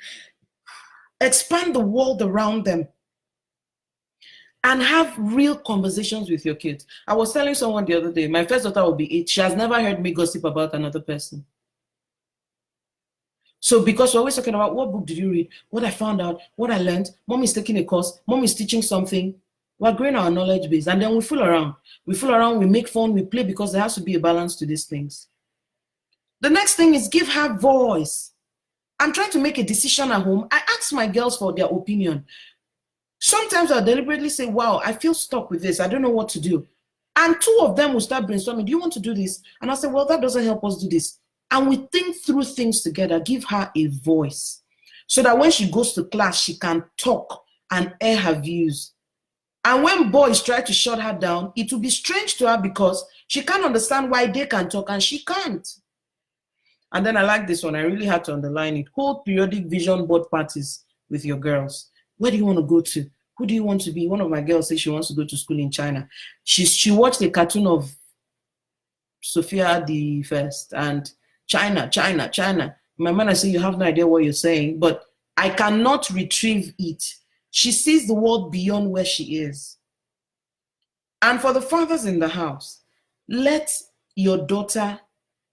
Expand the world around them. And have real conversations with your kids. I was telling someone the other day, my first daughter will be 8. She has never heard me gossip about another person. So because we're always talking about what book did you read, what I found out, what I learned, mom is taking a course, mom is teaching something. We're growing our knowledge base, and then we fool around. We fool around, we make fun, we play, because there has to be a balance to these things. The next thing is give her voice. I'm trying to make a decision at home. I ask my girls for their opinion. Sometimes I'll deliberately say, wow, I feel stuck with this. I don't know what to do. And 2 of them will start brainstorming. Do you want to do this? And I'll say, well, that doesn't help us do this. And we think through things together. Give her a voice so that when she goes to class, she can talk and air her views. And when boys try to shut her down, it will be strange to her because she can't understand why they can talk and she can't. And then I like this one. I really had to underline it. Hold periodic vision board parties with your girls. Where do you want to go to? Who do you want to be? One of my girls says she wants to go to school in China. She watched a cartoon of Sophia the First and China. My man, I say, you have no idea what you're saying, but I cannot retrieve it. She sees the world beyond where she is. And for the fathers in the house, let your daughter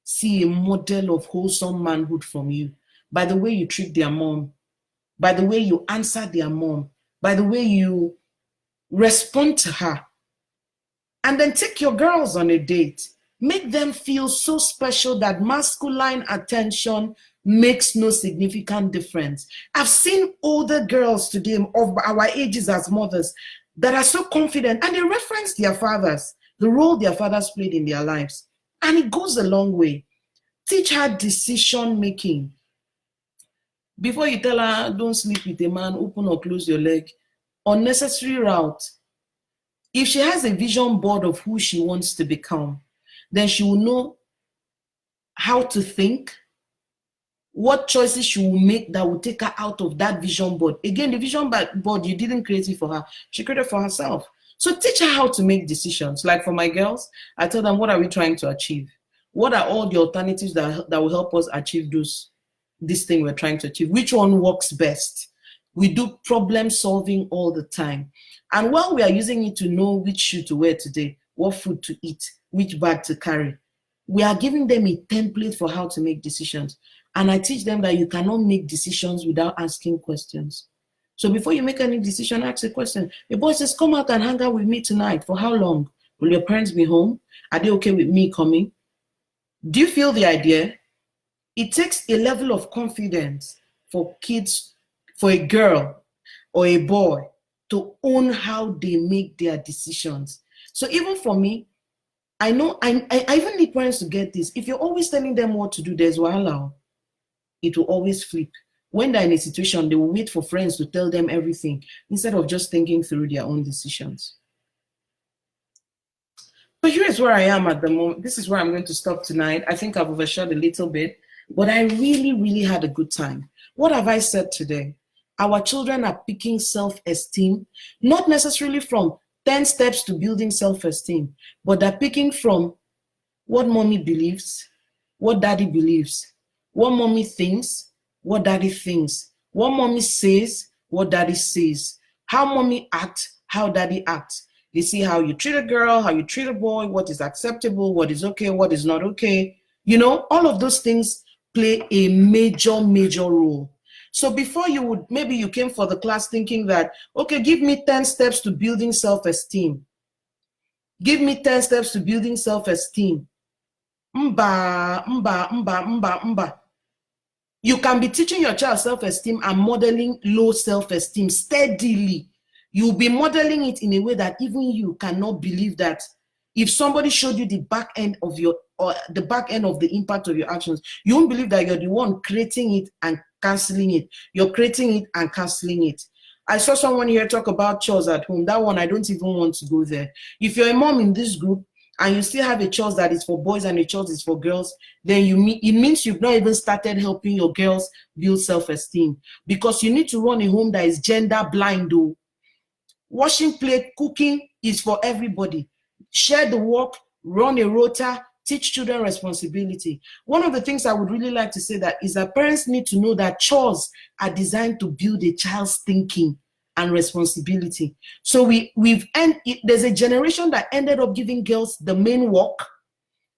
see a model of wholesome manhood from you by the way you treat their mom, by the way you answer their mom, by the way you respond to her. And then take your girls on a date. Make them feel so special that masculine attention makes no significant difference. I've seen older girls today of our ages as mothers that are so confident, and they reference their fathers, the role their fathers played in their lives. And it goes a long way. Teach her decision making. Before you tell her, don't sleep with a man, open or close your leg, unnecessary route. If she has a vision board of who she wants to become, then she will know how to think, what choices she will make that will take her out of that vision board. Again, the vision board, you didn't create it for her. She created it for herself. So teach her how to make decisions. Like for my girls, I tell them, what are we trying to achieve? What are all the alternatives that will help us achieve this thing we're trying to achieve? Which one works best? We do problem solving all the time. And while we are using it to know which shoe to wear today, what food to eat, which bag to carry, we are giving them a template for how to make decisions. And I teach them that you cannot make decisions without asking questions. So before you make any decision, ask a question. A boy says, come out and hang out with me tonight. For how long? Will your parents be home? Are they okay with me coming? Do you feel the idea? It takes a level of confidence for kids, for a girl or a boy, to own how they make their decisions. So even for me, I know I even need parents to get this. If you're always telling them what to do, there's wahala. It will always flip. When they're in a situation, they will wait for friends to tell them everything instead of just thinking through their own decisions. But here's where I am at the moment. This is where I'm going to stop tonight. I think I've overshot a little bit, but I really, really had a good time. What have I said today? Our children are picking self-esteem, not necessarily from 10 steps to building self-esteem, but they're picking from what mommy believes, what daddy believes, what mommy thinks, what daddy thinks, what mommy says, what daddy says, how mommy acts, how daddy acts. They see how you treat a girl, how you treat a boy, what is acceptable, what is okay, what is not okay. You know, all of those things play a major, major role. So before you would, maybe you came for the class thinking that, okay, give me 10 steps to building self-esteem. Give me 10 steps to building self-esteem. Mba. You can be teaching your child self-esteem and modeling low self-esteem steadily. You'll be modeling it in a way that even you cannot believe that if somebody showed you the back end of the impact of your actions, you won't believe that you're the one creating it and canceling it. You're creating it and canceling it. I saw someone here talk about chores at home. That one, I don't even want to go there. If you're a mom in this group and you still have a chores that is for boys and a chores is for girls, then it means you've not even started helping your girls build self-esteem, because you need to run a home that is gender blind though. Washing plate, cooking is for everybody. Share the work, run a rota, teach children responsibility. One of the things I would really like to say that is that parents need to know that chores are designed to build a child's thinking and responsibility. So there's a generation that ended up giving girls the main work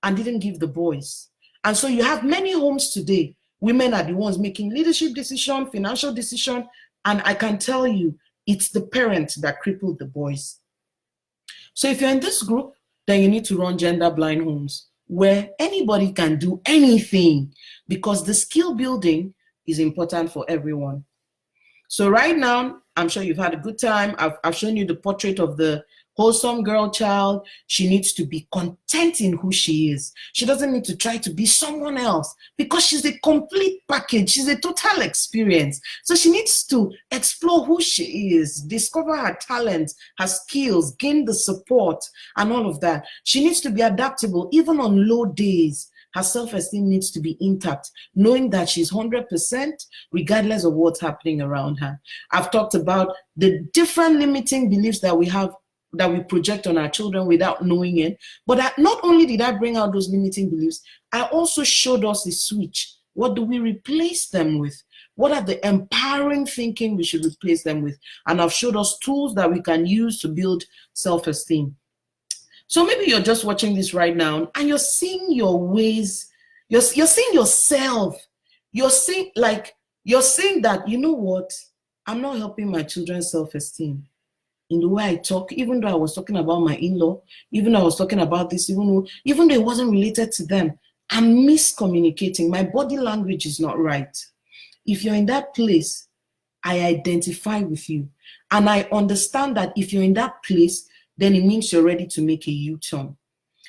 and didn't give the boys. And so you have many homes today, women are the ones making leadership decision, financial decision, and I can tell you, it's the parents that crippled the boys. So if you're in this group, then you need to run gender blind homes where anybody can do anything, because the skill building is important for everyone. So right now, I'm sure you've had a good time. I've shown you the portrait of the wholesome girl child. She needs to be content in who she is. She doesn't need to try to be someone else, because she's a complete package. She's a total experience. So she needs to explore who she is, discover her talents, her skills, gain the support and all of that. She needs to be adaptable even on low days. Her self-esteem needs to be intact, knowing that she's 100% regardless of what's happening around her. I've talked about the different limiting beliefs that we have, that we project on our children without knowing it. But not only did I bring out those limiting beliefs, I also showed us a switch. What do we replace them with? What are the empowering thinking we should replace them with? And I've showed us tools that we can use to build self-esteem. So maybe you're just watching this right now and you're seeing your ways, you're seeing yourself. You're seeing that, you know what? I'm not helping my children's self-esteem in the way I talk, even though I was talking about my in-law, even though I was talking about this, even though it wasn't related to them. I'm miscommunicating. My body language is not right. If you're in that place, I identify with you. And I understand that if you're in that place, then it means you're ready to make a U-turn.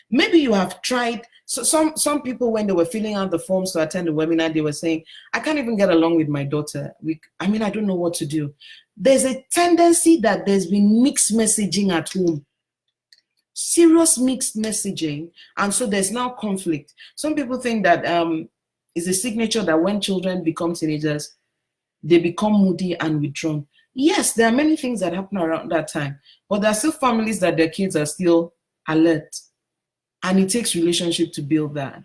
Maybe you have tried, so some people, when they were filling out the forms to attend the webinar, they were saying, I can't even get along with my daughter. I don't know what to do. There's a tendency that there's been mixed messaging at home. Serious mixed messaging, and so there's now conflict. Some people think that it's a signature that when children become teenagers, they become moody and withdrawn. Yes, there are many things that happen around that time, but there are still families that their kids are still alert, and it takes relationship to build that.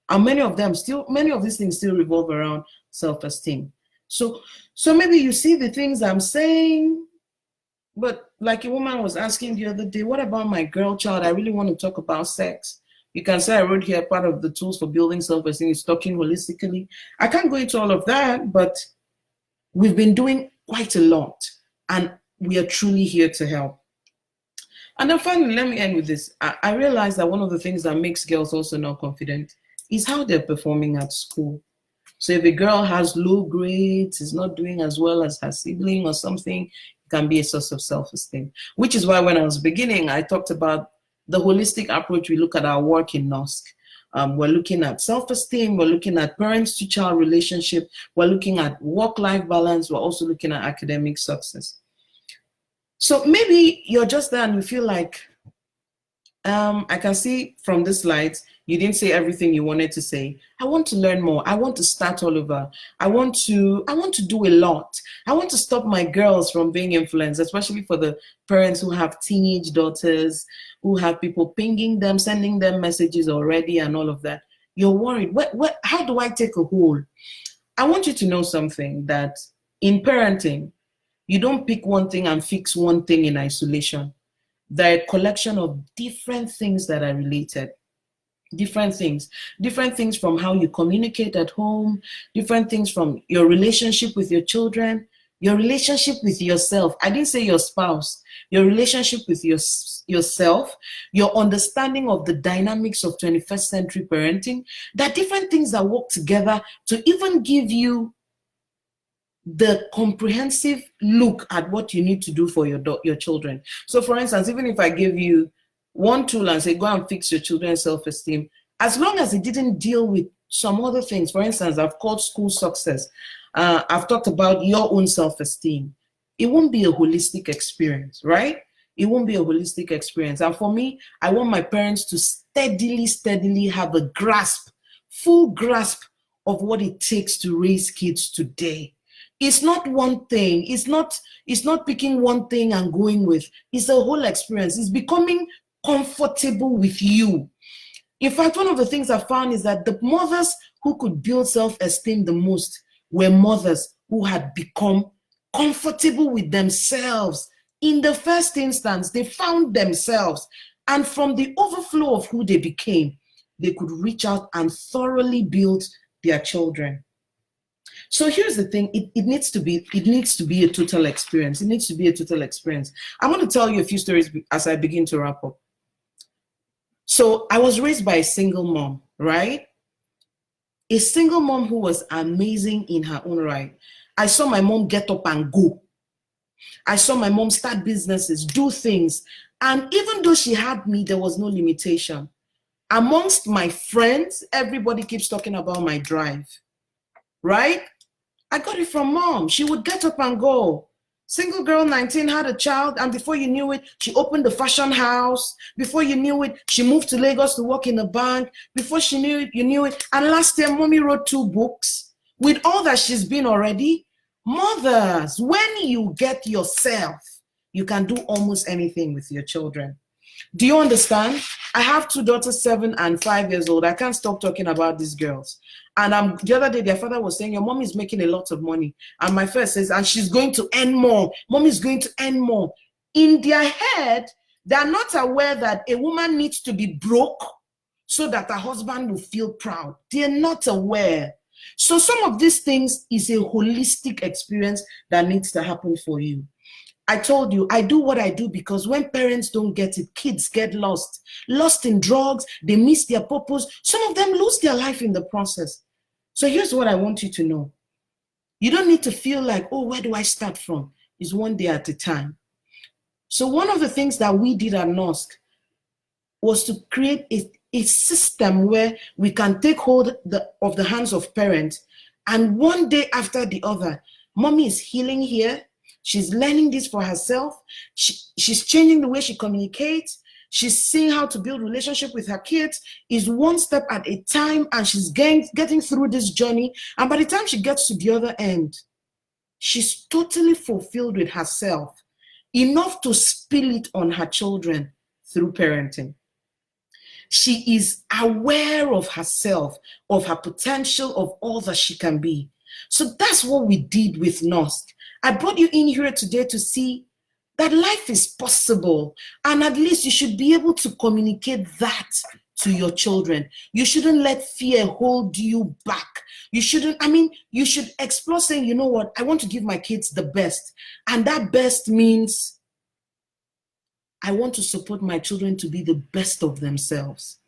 And many of these things still revolve around self-esteem. So maybe you see the things I'm saying, but like a woman was asking the other day, what about my girl child? I really want to talk about sex. You can say I wrote here, part of the tools for building self-esteem is talking holistically. I can't go into all of that, but we've been doing quite a lot, and we are truly here to help. And then finally, let me end with this. I realized that one of the things that makes girls also not confident is how they're performing at school. So if a girl has low grades, is not doing as well as her sibling or something, it can be a source of self-esteem. Which is why when I was beginning, I talked about the holistic approach we look at our work in NOSC. We're looking at self-esteem, we're looking at parents-to-child relationship, we're looking at work-life balance, we're also looking at academic success. So maybe you're just there and you feel like, I can see from the slides, you didn't say everything you wanted to say. I want to learn more. I want to start all over. I want to do a lot. I want to stop my girls from being influenced, especially for the parents who have teenage daughters, who have people pinging them, sending them messages already and all of that. You're worried. How do I take a hold? I want you to know something, that in parenting, you don't pick one thing and fix one thing in isolation. There are a collection of different things that are related. Different things from how you communicate at home, different things from your relationship with your children, your relationship with yourself. I didn't say your spouse, your relationship with yourself, your understanding of the dynamics of 21st century parenting. There are different things that work together to even give you the comprehensive look at what you need to do for your children. So for instance, even if I give you one tool and say, go and fix your children's self-esteem, as long as it didn't deal with some other things, for instance, I've called school success, I've talked about your own self-esteem, it won't be a holistic experience, right? It won't be a holistic experience. And for me, I want my parents to steadily have a full grasp of what it takes to raise kids today. It's not one thing. It's not picking one thing and going with. It's a whole experience. It's becoming comfortable with you. In fact, one of the things I found is that the mothers who could build self-esteem the most were mothers who had become comfortable with themselves. In the first instance, they found themselves, and from the overflow of who they became, they could reach out and thoroughly build their children. So here's the thing, it needs to be a total experience. It needs to be a total experience. I'm going to tell you a few stories as I begin to wrap up. So I was raised by a single mom, right? A single mom who was amazing in her own right. I saw my mom get up and go. I saw my mom start businesses, do things. And even though she had me, there was no limitation. Amongst my friends, everybody keeps talking about my drive, right? I got it from mom. She would get up and go. Single girl, 19, had a child, and before you knew it, she opened the fashion house. Before you knew it, she moved to Lagos to work in a bank. Before she knew it, you knew it. And last year, mommy wrote 2 books. With all that she's been already, mothers, when you get yourself, you can do almost anything with your children. Do you understand? I have 2 daughters, 7 and 5 years old. I can't stop talking about these girls. And the other day, their father was saying, your mom is making a lot of money. And my first says, and she's going to earn more. Mom is going to earn more. In their head, they're not aware that a woman needs to be broke so that her husband will feel proud. They're not aware. So some of these things is a holistic experience that needs to happen for you. I told you, I do what I do because when parents don't get it, kids get lost in drugs, they miss their purpose. Some of them lose their life in the process. So here's what I want you to know. You don't need to feel like, oh, where do I start from? It's one day at a time. So one of the things that we did at NOSC was to create a system where we can take hold of the hands of parents, and one day after the other, mommy is healing here. She's learning this for herself. She's changing the way she communicates. She's seeing how to build relationship with her kids. Is one step at a time, and she's getting through this journey. And by the time she gets to the other end, she's totally fulfilled with herself, enough to spill it on her children through parenting. She is aware of herself, of her potential, of all that she can be. So that's what we did with NOSC. I brought you in here today to see that life is possible, and at least you should be able to communicate that to your children. You shouldn't let fear hold you back. You shouldn't, you should explore saying, you know what, I want to give my kids the best. And that best means I want to support my children to be the best of themselves.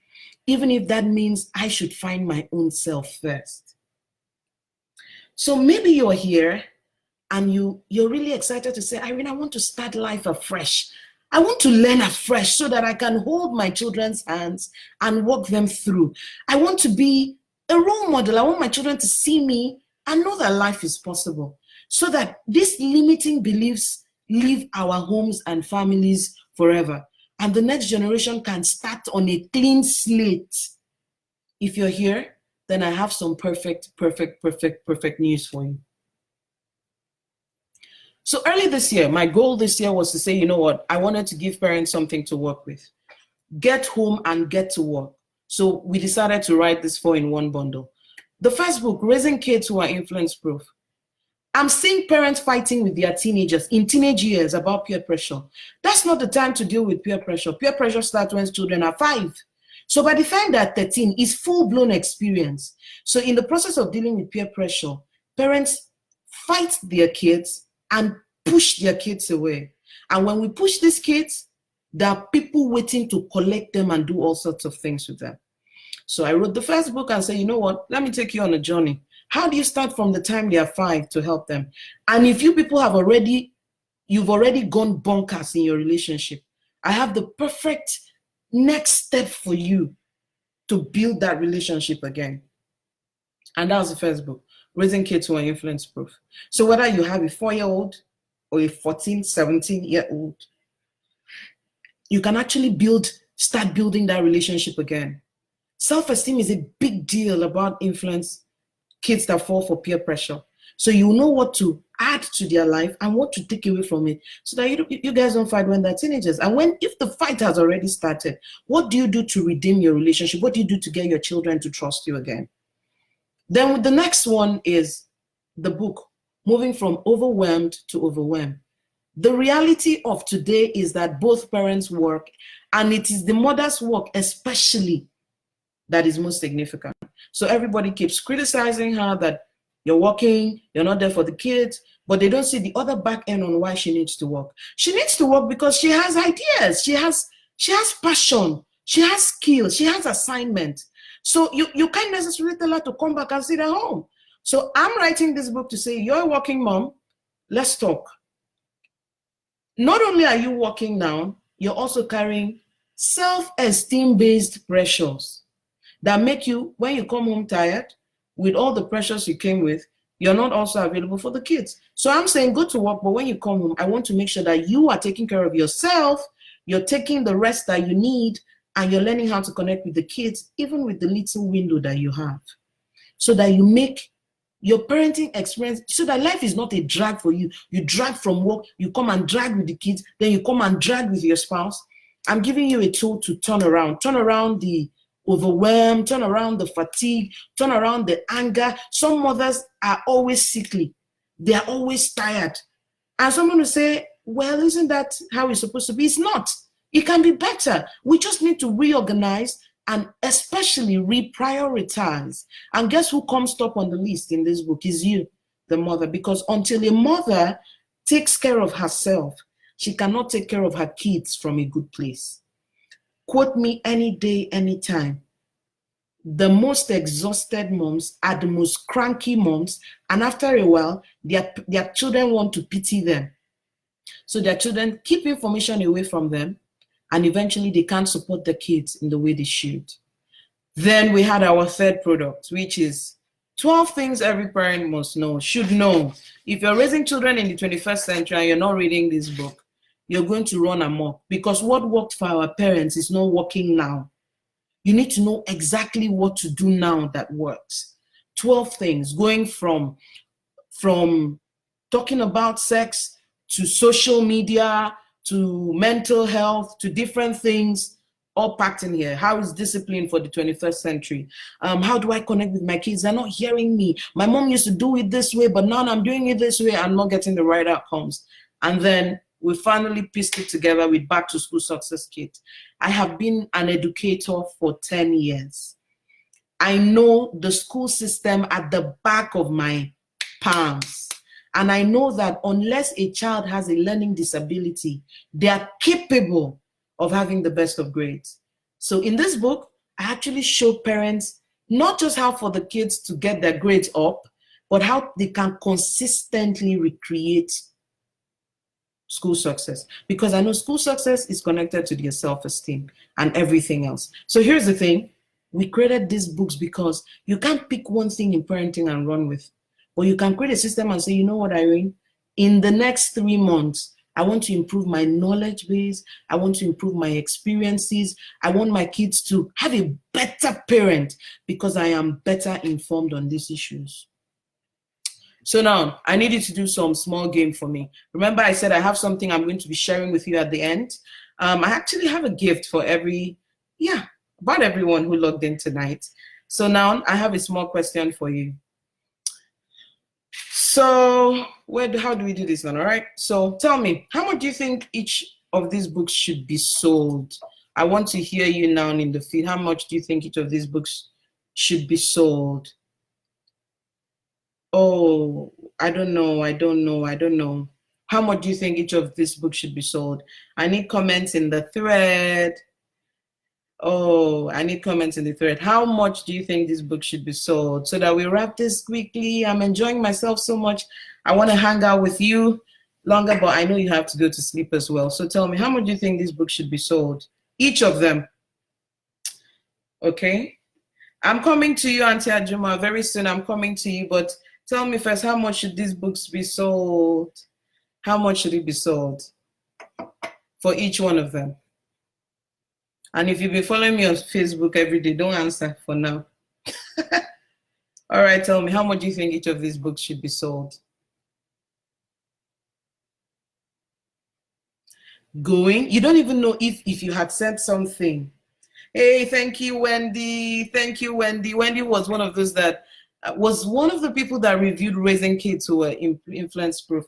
Even if that means I should find my own self first. So maybe you're here and you're really excited to say, Irene, I want to start life afresh. I want to learn afresh so that I can hold my children's hands and walk them through. I want to be a role model. I want my children to see me and know that life is possible, so that these limiting beliefs leave our homes and families forever, and the next generation can start on a clean slate. If you're here, then I have some perfect news for you. So early this year, my goal this year was to say, you know what, I wanted to give parents something to work with. Get home and get to work. So we decided to write this 4-in-1 bundle. The first book, Raising Kids Who Are Influence Proof. I'm seeing parents fighting with their teenagers in teenage years about peer pressure. That's not the time to deal with peer pressure. Peer pressure starts when children are 5. So by the time they're 13, it's full-blown experience. So in the process of dealing with peer pressure, parents fight their kids and push their kids away. And when we push these kids, there are people waiting to collect them and do all sorts of things with them. So I wrote the first book and said, you know what, let me take you on a journey. How do you start from the time they are 5 to help them? And if you people you've already gone bonkers in your relationship, I have the perfect next step for you to build that relationship again. And that was the first book, Raising Kids Who Are Influence Proof. So whether you have a 4-year-old or a 14, 17-year-old, you can actually start building that relationship again. Self-esteem is a big deal about influence, kids that fall for peer pressure. So you know what to add to their life and what to take away from it, so that you guys don't fight when they're teenagers. And if the fight has already started, what do you do to redeem your relationship? What do you do to get your children to trust you again? Then the next one is the book, Moving from Overwhelmed to Overwhelmed. The reality of today is that both parents work, and it is the mother's work especially that is most significant. So everybody keeps criticizing her that you're working, you're not there for the kids, but they don't see the other back end on why she needs to work. She needs to work because she has ideas, she has passion, she has skills, she has assignment. So you can't necessarily tell her to come back and sit at home. So I'm writing this book to say, you're a working mom, let's talk. Not only are you working now, you're also carrying self-esteem based pressures that make you, when you come home tired, with all the pressures you came with, you're not also available for the kids. So I'm saying go to work, but when you come home, I want to make sure that you are taking care of yourself, you're taking the rest that you need, and you're learning how to connect with the kids, even with the little window that you have, so that you make your parenting experience, so that life is not a drag for you. You drag from work, you come and drag with the kids, then you come and drag with your spouse. I'm giving you a tool to turn around the overwhelm, turn around the fatigue, turn around the anger. Some mothers are always sickly. They are always tired. And someone will say, well, isn't that how it's supposed to be? It's not. It can be better. We just need to reorganize and especially reprioritize. And guess who comes top on the list in this book is you, the mother, because until a mother takes care of herself, she cannot take care of her kids from a good place. Quote me any day, anytime. The most exhausted moms are the most cranky moms, and after a while, their children want to pity them. So their children keep information away from them, and eventually they can't support the kids in the way they should. Then we had our third product, which is 12 things every parent must know, should know. If you're raising children in the 21st century and you're not reading this book, you're going to run amok, because what worked for our parents is not working now. You need to know exactly what to do now that works. 12 things, going from talking about sex to social media to mental health to different things, all packed in here. How is discipline for the 21st century? How do I connect with my kids? They're not hearing me. My mom used to do it this way, but now I'm doing it this way. I'm not getting the right outcomes. And then we finally pieced it together with Back to School Success Kit. I have been an educator for 10 years. I know the school system at the back of my palms. And I know that unless a child has a learning disability, they are capable of having the best of grades. So in this book, I actually show parents not just how for the kids to get their grades up, but how they can consistently recreate school success. Because I know school success is connected to their self-esteem and everything else. So here's the thing. We created these books because you can't pick one thing in parenting and run with. But you can create a system and say, you know what, Irene? In the next 3 months, I want to improve my knowledge base. I want to improve my experiences. I want my kids to have a better parent because I am better informed on these issues. So now I need you to do some small game for me. Remember I said I have something I'm going to be sharing with you at the end. I actually have a gift for about everyone who logged in tonight. So now I have a small question for you. So how do we do this now? All right. So tell me, how much do you think each of these books should be sold? I want to hear you now in the feed. How much do you think each of these books should be sold? Oh, I don't know. How much do you think each of these books should be sold? I need comments in the thread. Oh, I need comments in the thread. How much do you think this book should be sold? So that we wrap this quickly. I'm enjoying myself so much. I want to hang out with you longer, but I know you have to go to sleep as well. So tell me, how much do you think this book should be sold? Each of them. Okay. I'm coming to you, Auntie Ajuma. Very soon I'm coming to you, but tell me first, how much should these books be sold? How much should it be sold for each one of them? And if you've been following me on Facebook every day, don't answer for now. All right, tell me, how much do you think each of these books should be sold? Going? You don't even know if you had said something. Hey, thank you, Wendy. Thank you, Wendy. Wendy was one of those that was one of the people that reviewed Raising Kids who were influence proof.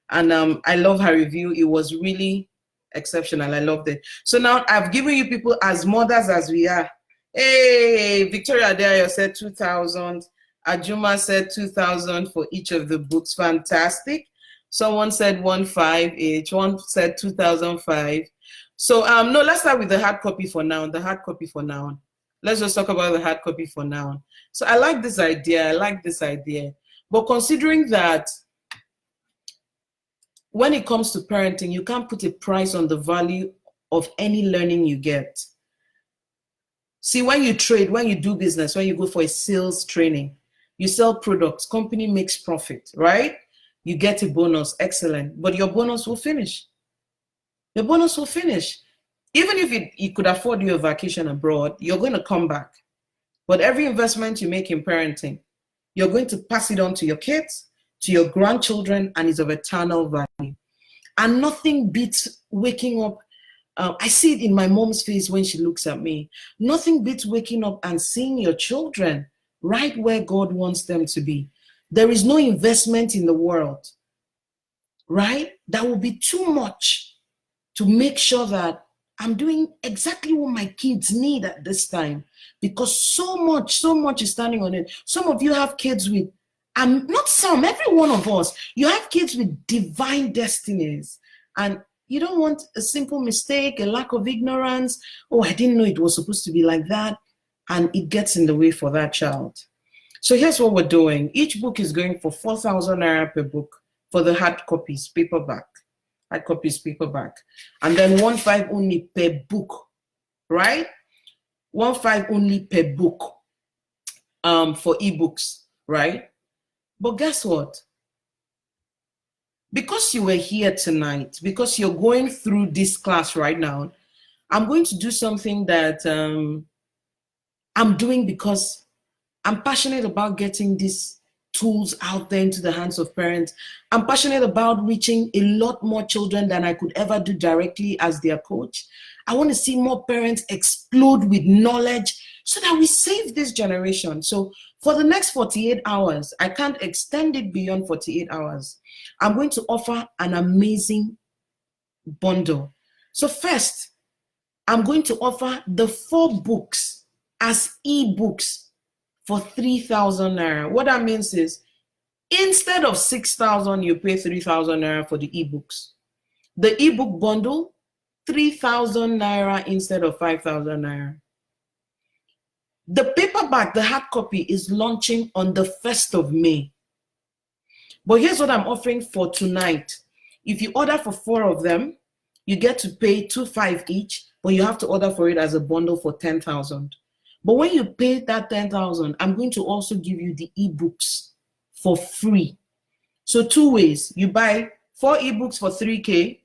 And I love her review. It was really exceptional. I loved it. So now I've given you people as mothers as we are. Hey, Victoria Adayo said 2,000. Ajuma said 2,000 for each of the books. Fantastic. Someone said 1,500 each. One said 2,005. So no, let's start with the hard copy for now. The hard copy for now. Let's just talk about the hard copy for now. So I like this idea. But considering that when it comes to parenting, you can't put a price on the value of any learning you get. See, when you trade, when you do business, when you go for a sales training, you sell products, company makes profit, right? You get a bonus, excellent. But your bonus will finish. Your bonus will finish. Even if it could afford you a vacation abroad, you're going to come back. But every investment you make in parenting, you're going to pass it on to your kids, to your grandchildren, and is of eternal value. And nothing beats waking up. I see it in my mom's face when she looks at me. Nothing beats waking up and seeing your children right where God wants them to be. There is no investment in the world, right? That will be too much to make sure that I'm doing exactly what my kids need at this time, because so much is standing on it. Some of you have kids with, not some, every one of us, you have kids with divine destinies, and you don't want a simple mistake, a lack of ignorance. Oh, I didn't know it was supposed to be like that. And it gets in the way for that child. So here's what we're doing. Each book is going for 4,000 naira per book for the hard copies, paperback. Hard copies, paperback. And then 1,500 only per book, right? 1,500 only per book for ebooks, right? But guess what? Because you were here tonight, because you're going through this class right now, I'm going to do something that I'm doing because I'm passionate about getting these tools out there into the hands of parents. I'm passionate about reaching a lot more children than I could ever do directly as their coach. I want to see more parents explode with knowledge so that we save this generation. So for the next 48 hours, I can't extend it beyond 48 hours. I'm going to offer an amazing bundle. So first, I'm going to offer the 4 books as e-books for 3,000 naira. What that means is, instead of 6,000, you pay 3,000 naira for the e-books. The e-book bundle, 3,000 naira instead of 5,000 naira. The paperback, the hard copy, is launching on the 1st of May. But here's what I'm offering for tonight. If you order for 4 of them, you get to pay 2,500 each, but you have to order for it as a bundle for 10,000. But when you pay that 10,000, I'm going to also give you the ebooks for free. So 2 ways. You buy 4 ebooks for 3K.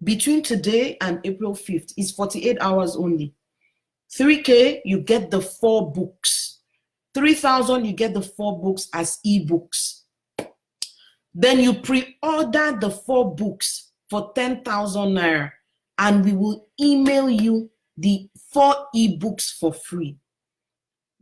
Between today and April 5th is 48 hours only. 3K, you get the 4 books. 3,000, you get the 4 books as ebooks. Then you pre-order the 4 books for 10,000 naira, and we will email you the 4 ebooks for free.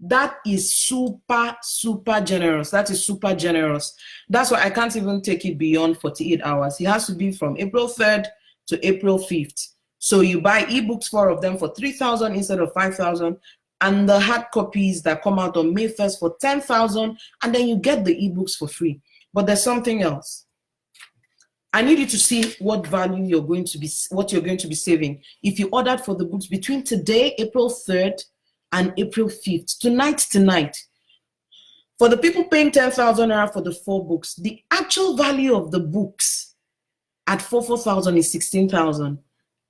That is super, super generous. That is super generous. That's why I can't even take it beyond 48 hours. It has to be from April 3rd to April 5th. So you buy ebooks, 4 of them, for 3,000 instead of 5,000, and the hard copies that come out on May 1st for 10,000, and then you get the ebooks for free. But there's something else. I need you to see what value you're going to be saving. If you ordered for the books between today, April 3rd, and April 5th, tonight, for the people paying 10,000 naira for the 4 books, the actual value of the books at 4,000 is 16,000,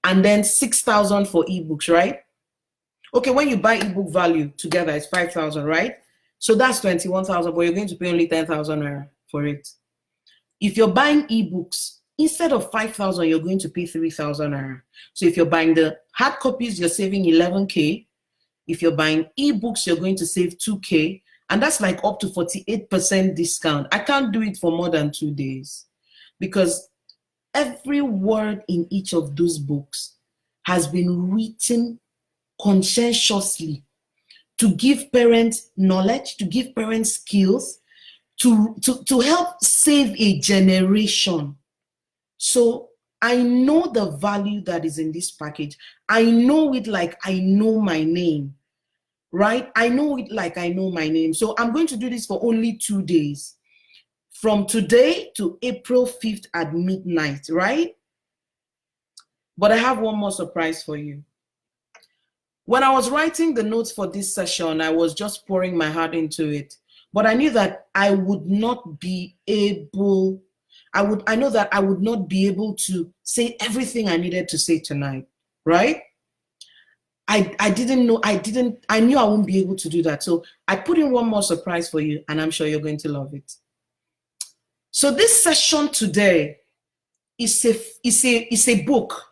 and then 6,000 for ebooks, right? Okay, when you buy ebook value together, it's 5,000, right? So that's 21,000, but you're going to pay only 10,000 naira for it. If you're buying ebooks, instead of 5,000, you're going to pay 3,000 naira. So if you're buying the hard copies, you're saving 11K. If you're buying ebooks, you're going to save 2K, and that's like up to 48% discount. I can't do it for more than 2 days because every word in each of those books has been written conscientiously to give parents knowledge, to give parents skills, to help save a generation. So I know the value that is in this package. I know it like I know my name, right? I know it like I know my name. So I'm going to do this for only 2 days, from today to April 5th at midnight, right? But I have one more surprise for you. When I was writing the notes for this session, I was just pouring my heart into it. But I knew that I would not be able, I know that I would not be able to say everything I needed to say tonight, right? I knew I wouldn't be able to do that. So I put in one more surprise for you, and I'm sure you're going to love it. So this session today is a book.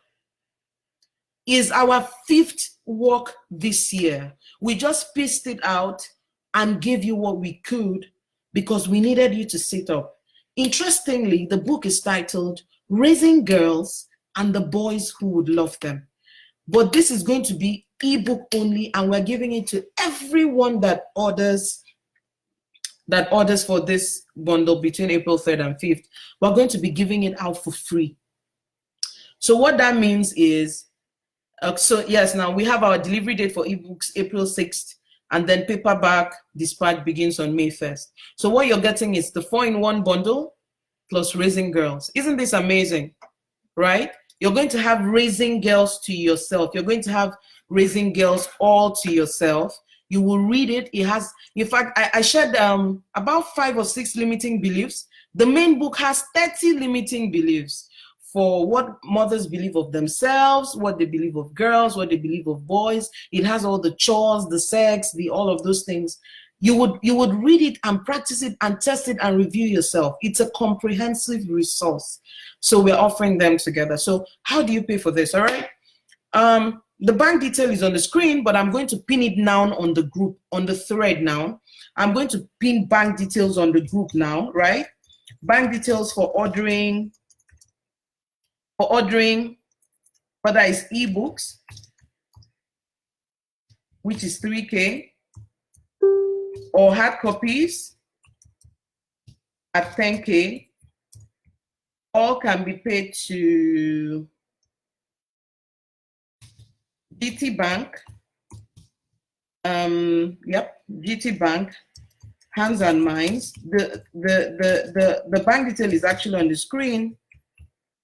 Is our 5th work this year. We just pieced it out and gave you what we could because we needed you to sit up. Interestingly, the book is titled Raising Girls and the Boys Who Would Love Them. But this is going to be ebook only, and we're giving it to everyone that orders for this bundle between April 3rd and 5th. We're going to be giving it out for free. So what that means is, so yes, now we have our delivery date for ebooks April 6th, and then paperback dispatch begins on May 1st. So what you're getting is the 4-in-1 bundle plus Raising Girls. Isn't this amazing, right? You're going to have Raising Girls to yourself. You're going to have Raising Girls all to yourself. You will read it. It has, in fact, I shared about 5 or 6 limiting beliefs. The main book has 30 limiting beliefs for what mothers believe of themselves, what they believe of girls, what they believe of boys. It has all the chores, the sex, all of those things. You would read it and practice it and test it and review yourself. It's a comprehensive resource. So we're offering them together. So how do you pay for this? All right. The bank detail is on the screen, but I'm going to pin it now on the group, on the thread now. I'm going to pin bank details on the group now, right? Bank details for ordering, whether it's ebooks, which is 3K, or hard copies at 10K, all can be paid to GT Bank. Yep, GT Bank, hands and minds. The bank detail is actually on the screen,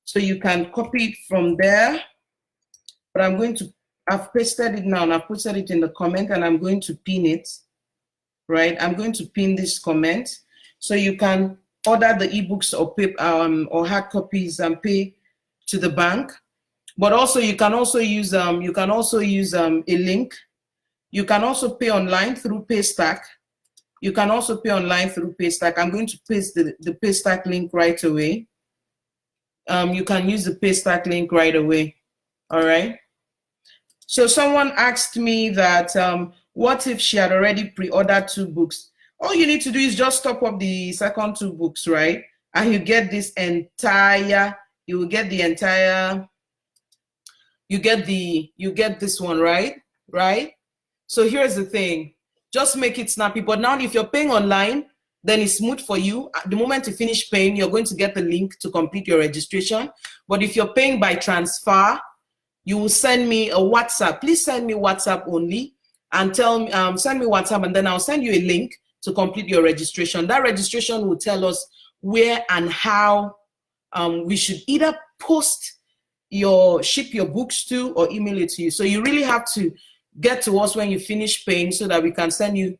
so you can copy it from there. But I've pasted it now and I've posted it in the comment, and I'm going to pin it, right? I'm going to pin this comment so you can order the ebooks or paper or hard copies and pay to the bank. But also you can also use a link. You can also pay online through Paystack. You can also pay online through Paystack. I'm going to paste the Paystack link right away. You can use the Paystack link right away. All right. So someone asked me that what if she had already pre-ordered 2 books? All you need to do is just top up the second 2 books, right? And you get this entire, you get this one, right? Right? So here's the thing. Just make it snappy. But now if you're paying online, then it's smooth for you. At the moment you finish paying, you're going to get the link to complete your registration. But if you're paying by transfer, you will send me a WhatsApp. Please send me WhatsApp only, and send me WhatsApp, and then I'll send you a link to complete your registration. That registration will tell us where and how we should either ship your books to, or email it to you. So you really have to get to us when you finish paying so that we can send you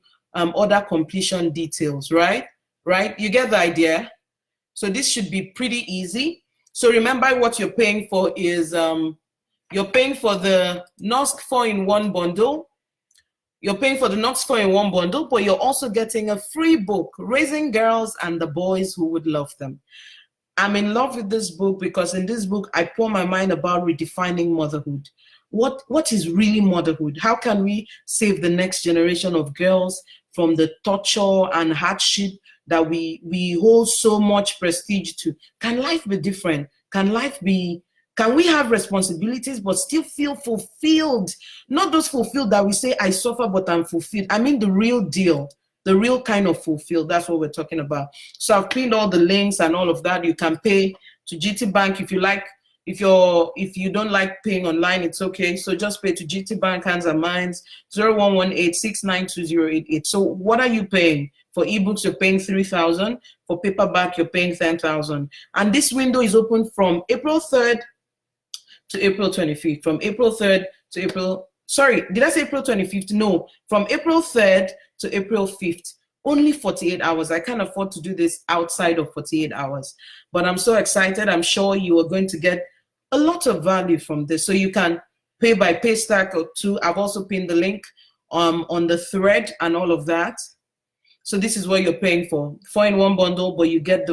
order completion details, right? Right? You get the idea? So this should be pretty easy. So remember, what you're paying for is you're paying for the NOSC 4-in-1 bundle. You're paying for the NOSC 4-in-1 bundle, but you're also getting a free book, Raising Girls and the Boys Who Would Love Them. I'm in love with this book because in this book, I pour my mind about redefining motherhood. What is really motherhood? How can we save the next generation of girls from the torture and hardship that we hold so much prestige to? Can life be different? Can we have responsibilities but still feel fulfilled? Not those fulfilled that we say, I suffer but I'm fulfilled. I mean the real deal, the real kind of fulfilled. That's what we're talking about. So I've pinned all the links and all of that. You can pay to GT Bank if you like. If you don't like paying online, it's okay. So just pay to GT Bank, hands and minds, 0118-692-088. So what are you paying? For ebooks, you're paying 3,000. For paperback, you're paying 10,000. And this window is open from April 3rd to April 25th. From April 3rd to April, sorry, did I say April 25th? No, from April 3rd to April 5th. Only 48 hours. I can't afford to do this outside of 48 hours. But I'm so excited. I'm sure you are going to get a lot of value from this. So you can pay by Paystack or 2. I've also pinned the link on the thread and all of that. So this is what you're paying for. 4-in-1 bundle, but you get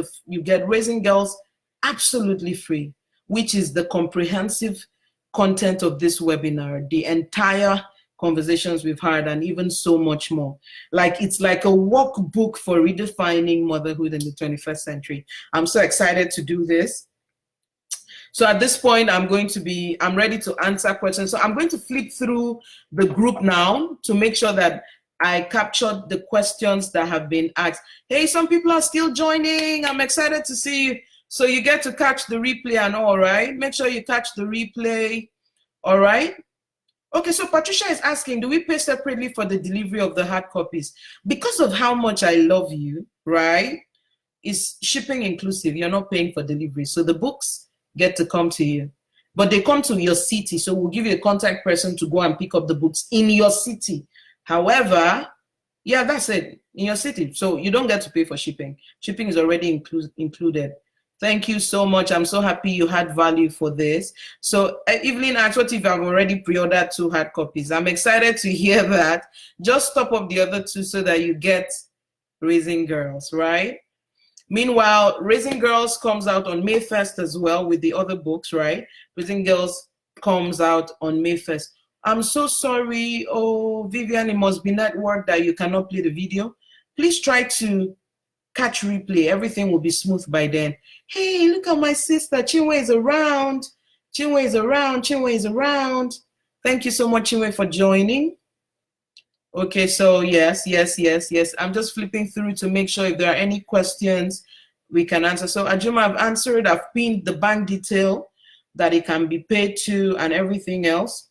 Raising Girls absolutely free, which is the comprehensive content of this webinar, the entire conversations we've had, and even so much more. It's like a workbook for redefining motherhood in the 21st century. I'm so excited to do this. So at this point, I'm ready to answer questions. So I'm going to flip through the group now to make sure that I captured the questions that have been asked. Hey, some people are still joining. I'm excited to see you. So you get to catch the replay and all, right? Make sure you catch the replay, all right? Okay, so Patricia is asking, do we pay separately for the delivery of the hard copies? Because of how much I love you, right? Is shipping inclusive? You're not paying for delivery. So the books get to come to you. But they come to your city, so we'll give you a contact person to go and pick up the books in your city. However, yeah, that's it, in your city. So you don't get to pay for shipping. Shipping is already included. Thank you so much. I'm so happy you had value for this. So Evelyn asked, what if I've already pre-ordered 2 hard copies? I'm excited to hear that. Just top up the other 2 so that you get Raising Girls, right? Meanwhile, Raising Girls comes out on May 1st as well with the other books, right? Raising Girls comes out on May 1st. I'm so sorry. Oh, Vivian, it must be network that you cannot play the video. Please try to catch replay. Everything will be smooth by then. Hey, look at my sister. Chinwe is around. Chinwe is around. Chinwe is around. Thank you so much, Chinwe, for joining. Okay, so yes. I'm just flipping through to make sure if there are any questions we can answer. So Ajuma, I've answered. I've pinned the bank detail that it can be paid to and everything else.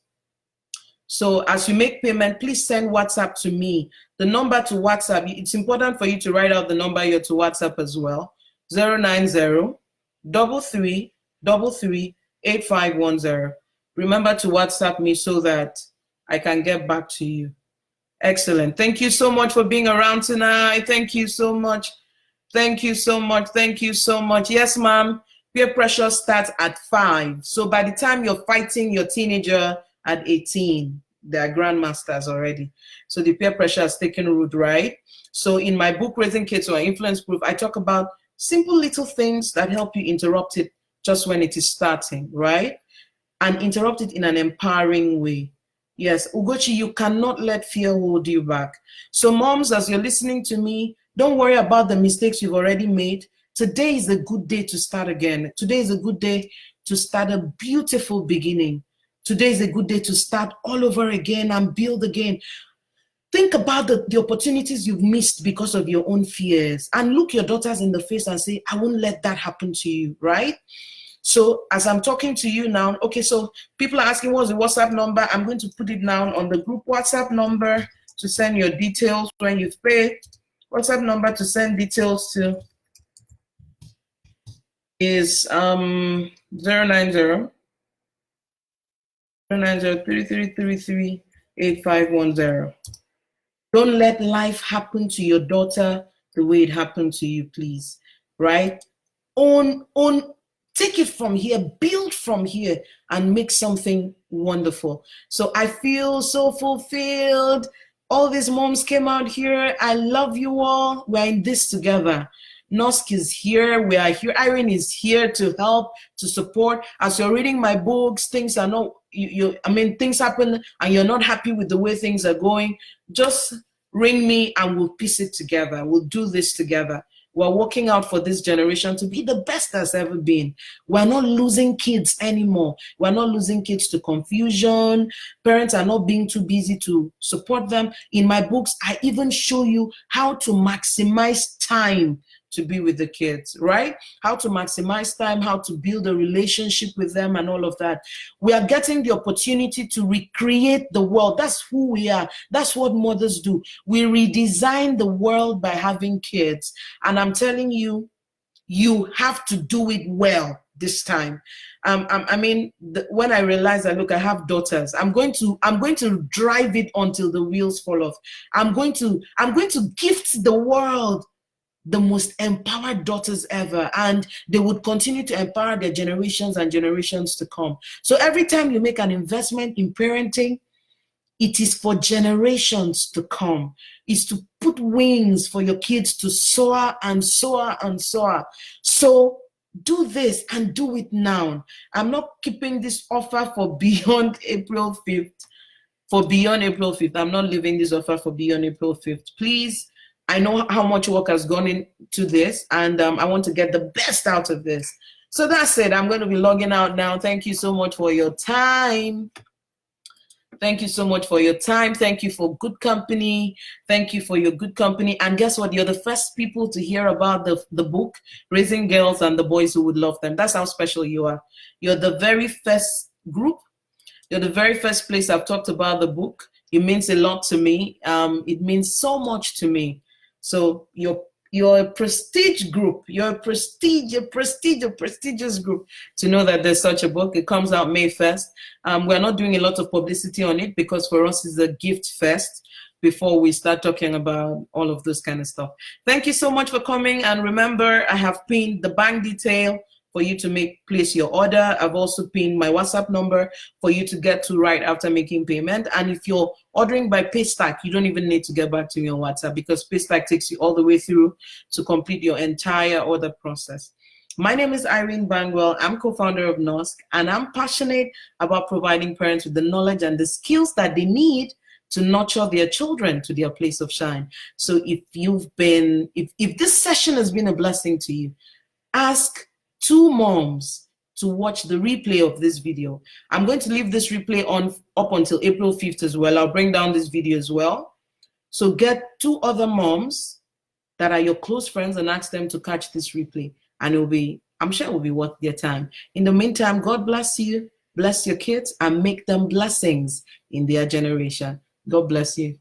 So as you make payment, please send WhatsApp to me. The number to WhatsApp, it's important for you to write out the number you're to WhatsApp as well. 090-3333-8510. Remember to WhatsApp me so that I can get back to you. Excellent. Thank you so much for being around tonight. Thank you so much. Thank you so much. Thank you so much. Yes, ma'am. Peer pressure starts at 5. So by the time you're fighting your teenager at 18, they are grandmasters already. So the peer pressure has taken root, right? So in my book, Raising Kids Who Are Influence Proof, I talk about simple little things that help you interrupt it just when it is starting, right? And interrupt it in an empowering way. Yes, Ugochi, you cannot let fear hold you back. So moms, as you're listening to me, don't worry about the mistakes you've already made. Today is a good day to start again. Today is a good day to start a beautiful beginning. Today is a good day to start all over again and build again. Think about the opportunities you've missed because of your own fears, and look your daughters in the face and say, I won't let that happen to you, right? So as I'm talking to you now, okay, so people are asking what's the WhatsApp number. I'm going to put it down on the group WhatsApp number to send your details when you've paid. WhatsApp number to send details to is 090 3333 Don't let life happen to your daughter the way it happened to you, please. Right? Take it from here, build from here, and make something wonderful. So I feel so fulfilled. All these moms came out here. I love you all. We're in this together. Nosk is here. We are here. Irene is here to help, to support. As you're reading my books, things are not, things happen and you're not happy with the way things are going. Just ring me and we'll piece it together. We'll do this together. We're working out for this generation to be the best that's ever been. We're not losing kids anymore. We're not losing kids to confusion. Parents are not being too busy to support them. In my books, I even show you how to maximize time to be with the kids, right? How to maximize time, how to build a relationship with them and all of that. We are getting the opportunity to recreate the world. That's who we are. That's what mothers do. We redesign the world by having kids. And I'm telling you, you have to do it well this time. When I realize that, look, I have daughters, I'm going to drive it until the wheels fall off. I'm going to gift the world the most empowered daughters ever, and they would continue to empower their generations and generations to come. So every time you make an investment in parenting, it is for generations to come. It's to put wings for your kids to soar and soar and soar. So do this and do it now. I'm not keeping this offer for beyond April 5th. For beyond April 5th. I'm not leaving this offer for beyond April 5th. Please, I know how much work has gone into this, and I want to get the best out of this. So that's it. I'm going to be logging out now. Thank you so much for your time. Thank you so much for your time. Thank you for good company. Thank you for your good company. And guess what? You're the first people to hear about the book, Raising Girls and the Boys Who Would Love Them. That's how special you are. You're the very first group. You're the very first place I've talked about the book. It means a lot to me. It means so much to me. So you're a prestige group. You're a prestigious group to know that there's such a book. It comes out May 1st. We're not doing a lot of publicity on it because for us it's a gift first before we start talking about all of this kind of stuff. Thank you so much for coming. And remember, I have pinned the bank detail for you to place your order. I've also pinned my WhatsApp number for you to get to right after making payment. And if you're ordering by Paystack, you don't even need to get back to me on WhatsApp because Paystack takes you all the way through to complete your entire order process. My name is Irene Bangwell. I'm co-founder of NOSC, and I'm passionate about providing parents with the knowledge and the skills that they need to nurture their children to their place of shine. So if this session has been a blessing to you, ask 2 moms to watch the replay of this video. I'm going to leave this replay on up until April 5th as well. I'll bring down this video as well. So get 2 other moms that are your close friends and ask them to catch this replay. And I'm sure it will be worth their time. In the meantime, God bless you. bless your kids, and make them blessings in their generation. God bless you.